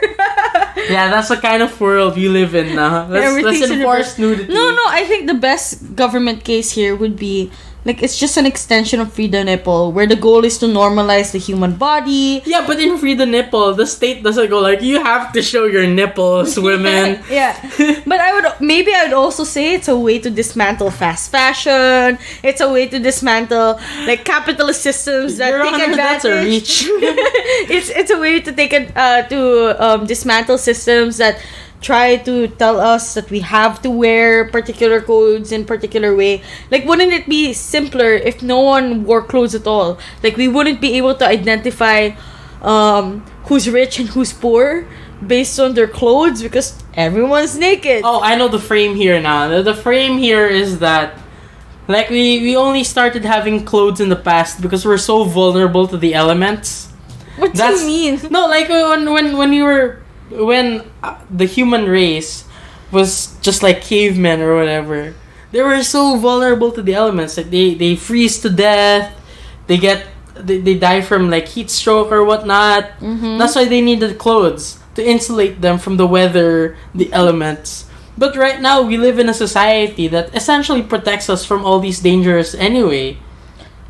Yeah, that's the kind of world we live in now. Let's Everything's enforce nudity. No, I think the best government case here would be like it's just an extension of free the nipple, where the goal is to normalize the human body. Yeah, but in Free the Nipple, the state doesn't go like, you have to show your nipples, women. Yeah, but I would also say it's a way to dismantle fast fashion. It's a way to dismantle like capitalist systems that Your take Honor, advantage. that's a reach. It's a way to take dismantle systems that try to tell us that we have to wear particular codes in particular way. Like, wouldn't it be simpler if no one wore clothes at all? Like, we wouldn't be able to identify who's rich and who's poor based on their clothes because everyone's naked. Oh, I know the frame here now. The frame here is that, like, we only started having clothes in the past because we're so vulnerable to the elements. What do you mean? No, like when the human race was just like cavemen or whatever, they were so vulnerable to the elements. Like they freeze to death, they die from like heat stroke or whatnot. Mm-hmm. That's why they needed clothes to insulate them from the weather, the elements. But right now we live in a society that essentially protects us from all these dangers anyway.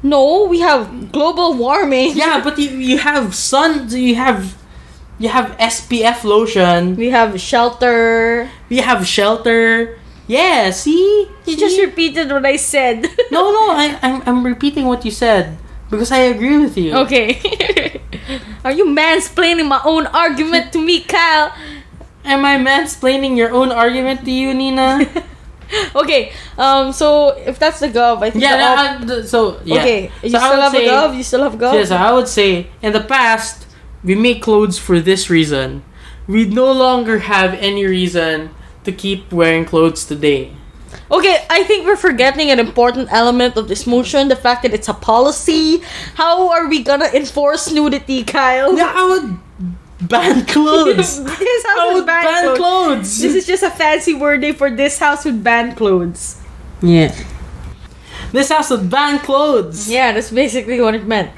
No, we have global warming. Yeah, but you have sun, you have SPF lotion. We have shelter. We have shelter. Yeah, see? You just repeated what I said. No, I'm repeating what you said because I agree with you. Okay. Are you mansplaining my own argument to me, Kyle? Am I mansplaining your own argument to you, Nina? Okay. So if that's the gov, I think. Yeah. Okay. You So I still would have a say- gov. You still have gov. Yeah, so I would say in the past we make clothes for this reason. We no longer have any reason to keep wearing clothes today. Okay, I think we're forgetting an important element of this motion: the fact that it's a policy. How are we gonna enforce nudity, Kyle? Yeah, I would ban clothes. This house I would would ban clothes. This is just a fancy wording for this house would ban clothes. Yeah. This house would ban clothes. Yeah, that's basically what it meant.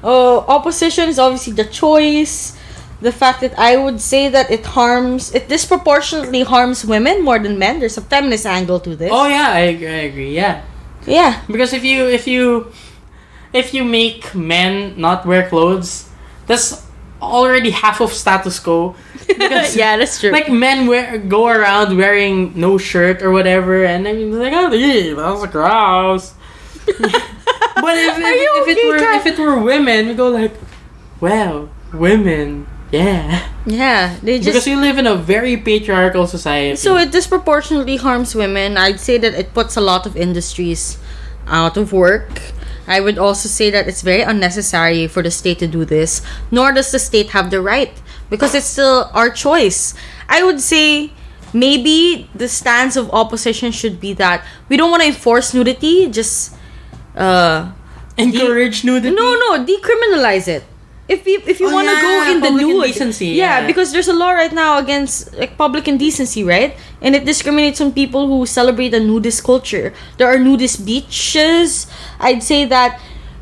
Opposition is obviously the choice. The fact that I would say that it disproportionately harms women more than men. There's a feminist angle to this. Oh yeah, I agree. Yeah, Yeah. because if you make men not wear clothes, that's already half of status quo. Because, Yeah, that's true. Like men go around wearing no shirt or whatever, and then you're like, oh, that's gross. But if it were women, we go like, wow, women, yeah. Yeah, they just. Because we live in a very patriarchal society. So it disproportionately harms women. I'd say that it puts a lot of industries out of work. I would also say that it's very unnecessary for the state to do this. Nor does the state have the right, because it's still our choice. I would say maybe the stance of opposition should be that we don't want to enforce nudity, just encourage nudity. no, decriminalize it. if you want to go in the public nude, indecency, because there's a law right now against like public indecency, right? And it discriminates on people who celebrate a nudist culture. There are nudist beaches. I'd say that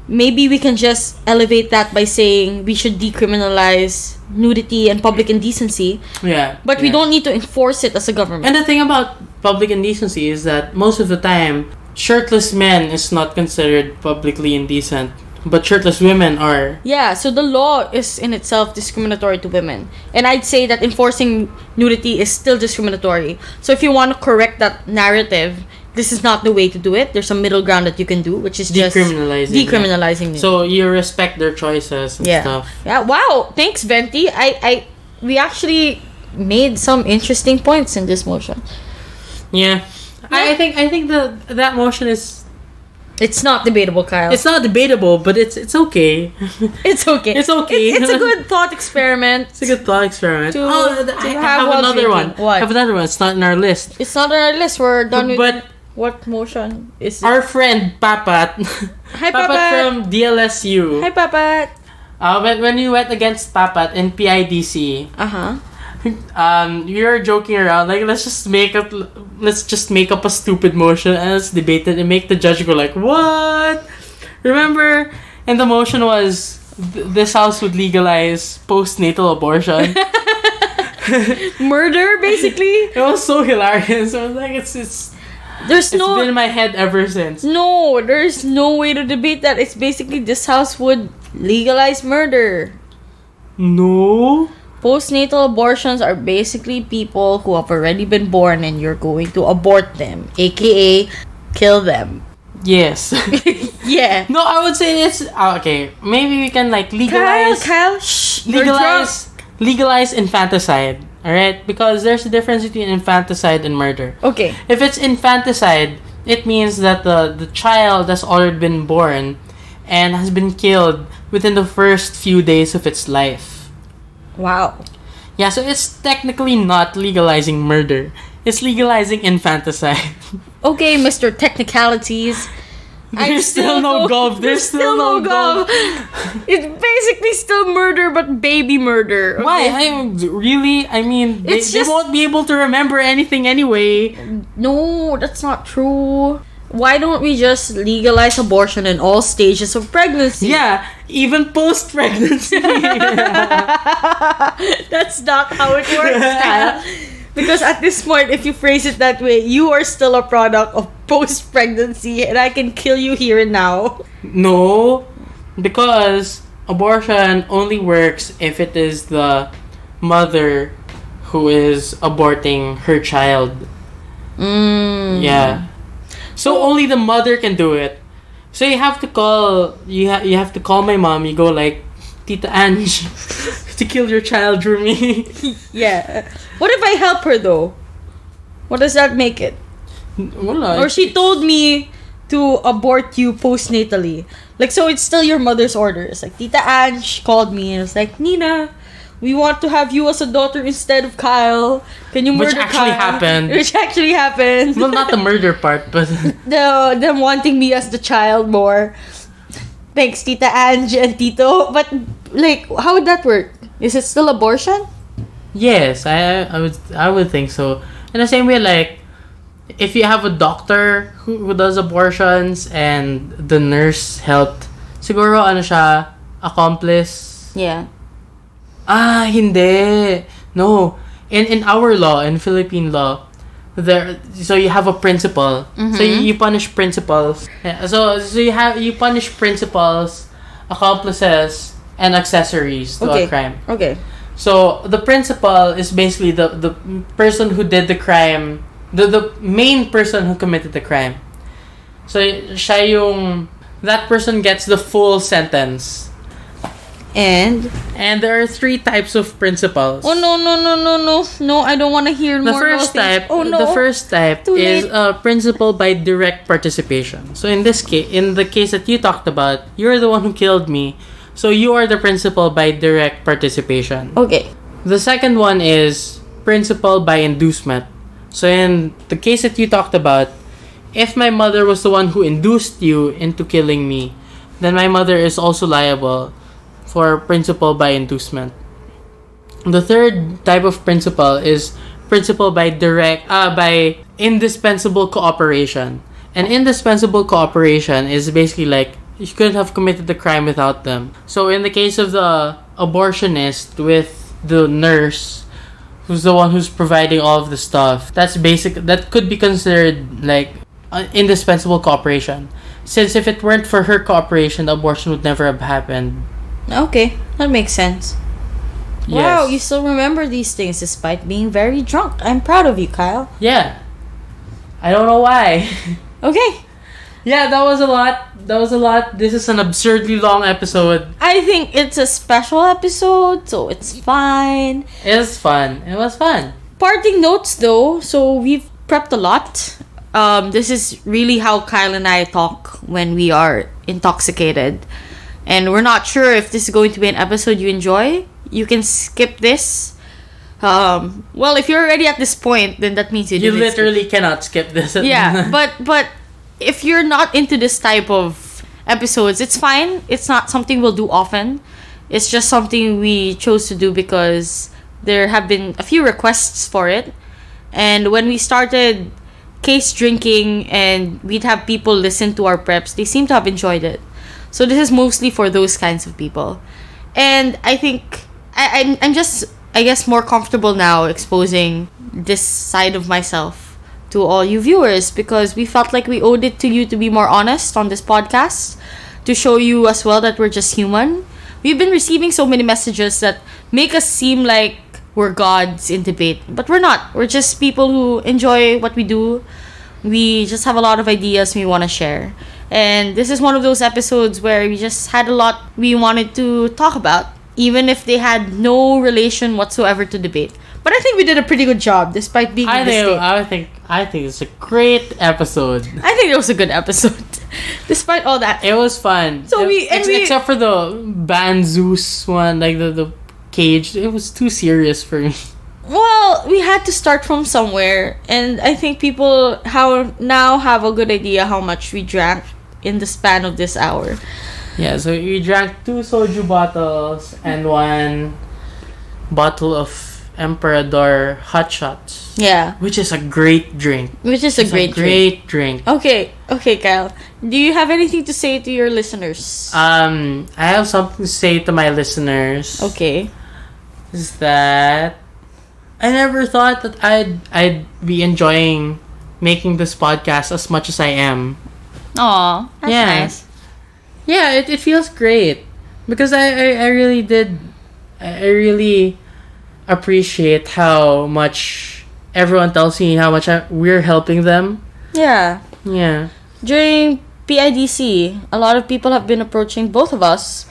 maybe we can just elevate that by saying we should decriminalize nudity and public indecency. Yeah. But we don't need to enforce it as a government. And the thing about public indecency is that most of the time, shirtless men is not considered publicly indecent, but shirtless women are. Yeah, so the law is in itself discriminatory to women. And I'd say that enforcing nudity is still discriminatory. So if you want to correct that narrative, this is not the way to do it. There's a middle ground that you can do, which is just decriminalizing nudity. So you respect their choices and stuff. Yeah, wow. Thanks, Venti. We actually made some interesting points in this motion. Yeah. I think that motion is. It's not debatable, Kyle. It's not debatable, but it's okay. It's okay. It's okay. It's a good thought experiment. It's a good thought experiment. I have another one. What? I have another one. It's not in our list. It's not on our list. We're done with. But what motion is it? Our friend Papat. Hi, Papat Papat. from DLSU. Hi, Papat. When we went against Papat in PIDC. We were joking around like let's just make up a stupid motion and let's debate it and make the judge go like, what? Remember? And the motion was this house would legalize postnatal abortion. Murder, basically. It was so hilarious. I was like, it's been in my head ever since. No, there's no way to debate that. It's basically this house would legalize murder. No. Postnatal abortions are basically people who have already been born and you're going to abort them, aka kill them. Yes. Yeah. No, I would say it's okay. Maybe we can like legalize. Kyle, shh. Legalize infanticide. All right, because there's a difference between infanticide and murder. Okay. If it's infanticide, it means that the child has already been born and has been killed within the first few days of its life. Wow. Yeah, so it's technically not legalizing murder. It's legalizing infanticide. Okay, Mr. Technicalities. There's still no gov. There's still no gov. It's basically still murder, but baby murder. Okay? Why? I mean, they won't be able to remember anything anyway. No, that's not true. Why don't we just legalize abortion in all stages of pregnancy? Yeah, even post-pregnancy. That's not how it works, Kyle. Because at this point, if you phrase it that way, you are still a product of post-pregnancy and I can kill you here and now. No, because abortion only works if it is the mother who is aborting her child. Yeah. So only the mother can do it. So you have to call you have to call my mom. You go like, Tita Ange, to kill your child for me. Yeah. What if I help her though? What does that make it? Wala. Or she told me to abort you postnatally. Like, so it's still your mother's orders. Like, Tita Ange called me and was like, Nina, we want to have you as a daughter instead of Kyle. Can you murder Kyle? Which actually happened. Well, not the murder part, but them wanting me as the child more. Thanks, Tita Ange and Tito. But like, how would that work? Is it still abortion? Yes, I would think so. In the same way, like, if you have a doctor who does abortions and the nurse helped, siguro ano siya, accomplice. Yeah. Hindi. No. In our law, in Philippine law, so you have a principal. So you punish principals. Yeah, so you punish principals, accomplices, and accessories to a crime. Okay. So the principal is basically the person who did the crime, the main person who committed the crime. So siya yung that person gets the full sentence. And there are 3 types of principals. Oh no! I don't want to hear more. The first type is a principal by direct participation. So in this case, in the case that you talked about, you're the one who killed me. So you are the principal by direct participation. Okay. The second one is principal by inducement. So in the case that you talked about, if my mother was the one who induced you into killing me, then my mother is also liable for principal by inducement. The third type of principal is principal by indispensable cooperation. And indispensable cooperation is basically like you couldn't have committed the crime without them. So in the case of the abortionist with the nurse, who's the one who's providing all of the stuff, that could be considered like indispensable cooperation. Since if it weren't for her cooperation, the abortion would never have happened. Okay, that makes sense. Yes. Wow, you still remember these things despite being very drunk. I'm proud of you, Kyle. Yeah. I don't know why. Okay. Yeah, that was a lot. This is an absurdly long episode. I think it's a special episode, so it's fine. It was fun. Parting notes though, so we've prepped a lot. This is really how Kyle and I talk when we are intoxicated. And we're not sure if this is going to be an episode you enjoy. You can skip this. Well, if you're already at this point, then that means you literally cannot skip this. Yeah, but if you're not into this type of episodes, it's fine. It's not something we'll do often. It's just something we chose to do because there have been a few requests for it. And when we started case drinking and we'd have people listen to our preps, they seem to have enjoyed it. So this is mostly for those kinds of people. And I think I'm just, I guess, more comfortable now exposing this side of myself to all you viewers because we felt like we owed it to you to be more honest on this podcast, to show you as well that we're just human. We've been receiving so many messages that make us seem like we're gods in debate, but we're not. We're just people who enjoy what we do. We just have a lot of ideas we want to share. And this is one of those episodes where we just had a lot we wanted to talk about, even if they had no relation whatsoever to debate. But I think we did a pretty good job, despite being in this state. I think it's a great episode. I think it was a good episode, despite all that. It was fun. So except for the Ban Zeus one, like the cage, it was too serious for me. Well, we had to start from somewhere, and I think people now have a good idea how much we drank in the span of this hour. Yeah, so we drank 2 soju bottles and 1 bottle of Emperador hot shots. Yeah. Which is a great drink. It's a great drink. Okay, Kyle. Do you have anything to say to your listeners? I have something to say to my listeners. Okay. Is that I never thought that I'd be enjoying making this podcast as much as I am. Aw, that's nice. Yeah, it feels great. Because I really did. I really appreciate how much everyone tells me how much we're helping them. Yeah. Yeah. During PIDC, a lot of people have been approaching both of us,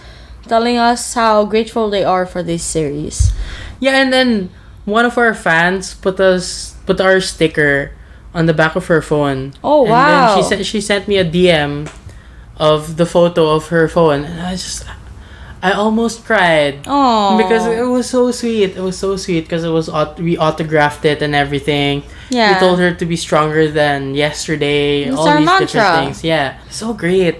telling us how grateful they are for this series. Yeah, and then one of our fans put our sticker on the back of her phone. Oh, wow. And then she sent me a DM of the photo of her phone, and I almost cried. Oh, because it was so sweet. It was so sweet because we autographed it and everything. Yeah. We told her to be stronger than yesterday. It's all our these mantra. different things. Yeah, so great.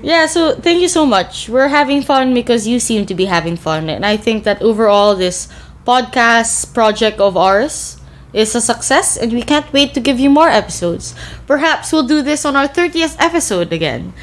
Yeah, so thank you so much. We're having fun because you seem to be having fun, and I think that overall this podcast project of ours is a success, and we can't wait to give you more episodes. Perhaps we'll do this on our 30th episode again,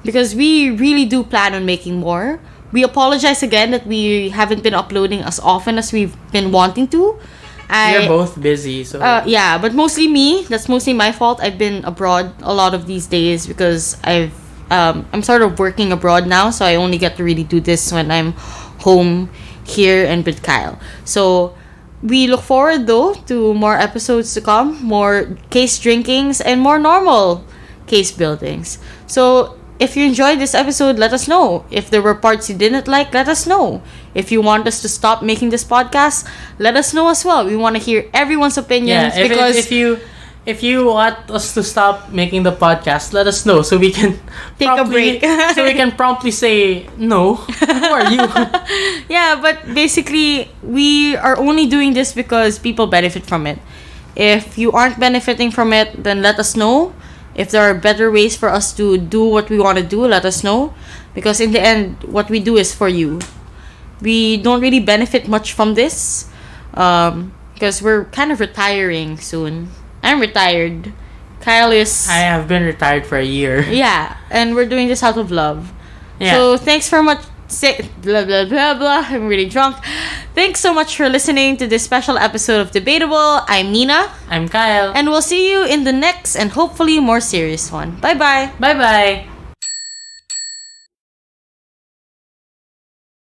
because we really do plan on making more. We apologize again that we haven't been uploading as often as we've been wanting to. You're both busy, so yeah, but mostly me. That's mostly my fault. I've been abroad a lot of these days because I'm sort of working abroad now, so I only get to really do this when I'm home here and with Kyle. So we look forward though to more episodes to come, more case drinkings, and more normal case buildings. So if you enjoyed this episode, let us know. If there were parts you didn't like, let us know. If you want us to stop making this podcast, let us know as well. We want to hear everyone's opinions. Yeah, because if you want us to stop making the podcast, let us know so we can take a break. So we can promptly say no. Who are you? Yeah, but basically we are only doing this because people benefit from it. If you aren't benefiting from it, then let us know. If there are better ways for us to do what we want to do, let us know. Because in the end, what we do is for you. We don't really benefit much from this because we're kind of retiring soon. I'm retired. Kyle is... I have been retired for a year. Yeah, and we're doing this out of love. Yeah. So thanks for much... blah, blah, blah, blah. I'm really drunk. Thanks so much for listening to this special episode of Debatable. I'm Nina. I'm Kyle. And we'll see you in the next and hopefully more serious one. Bye-bye. Bye-bye.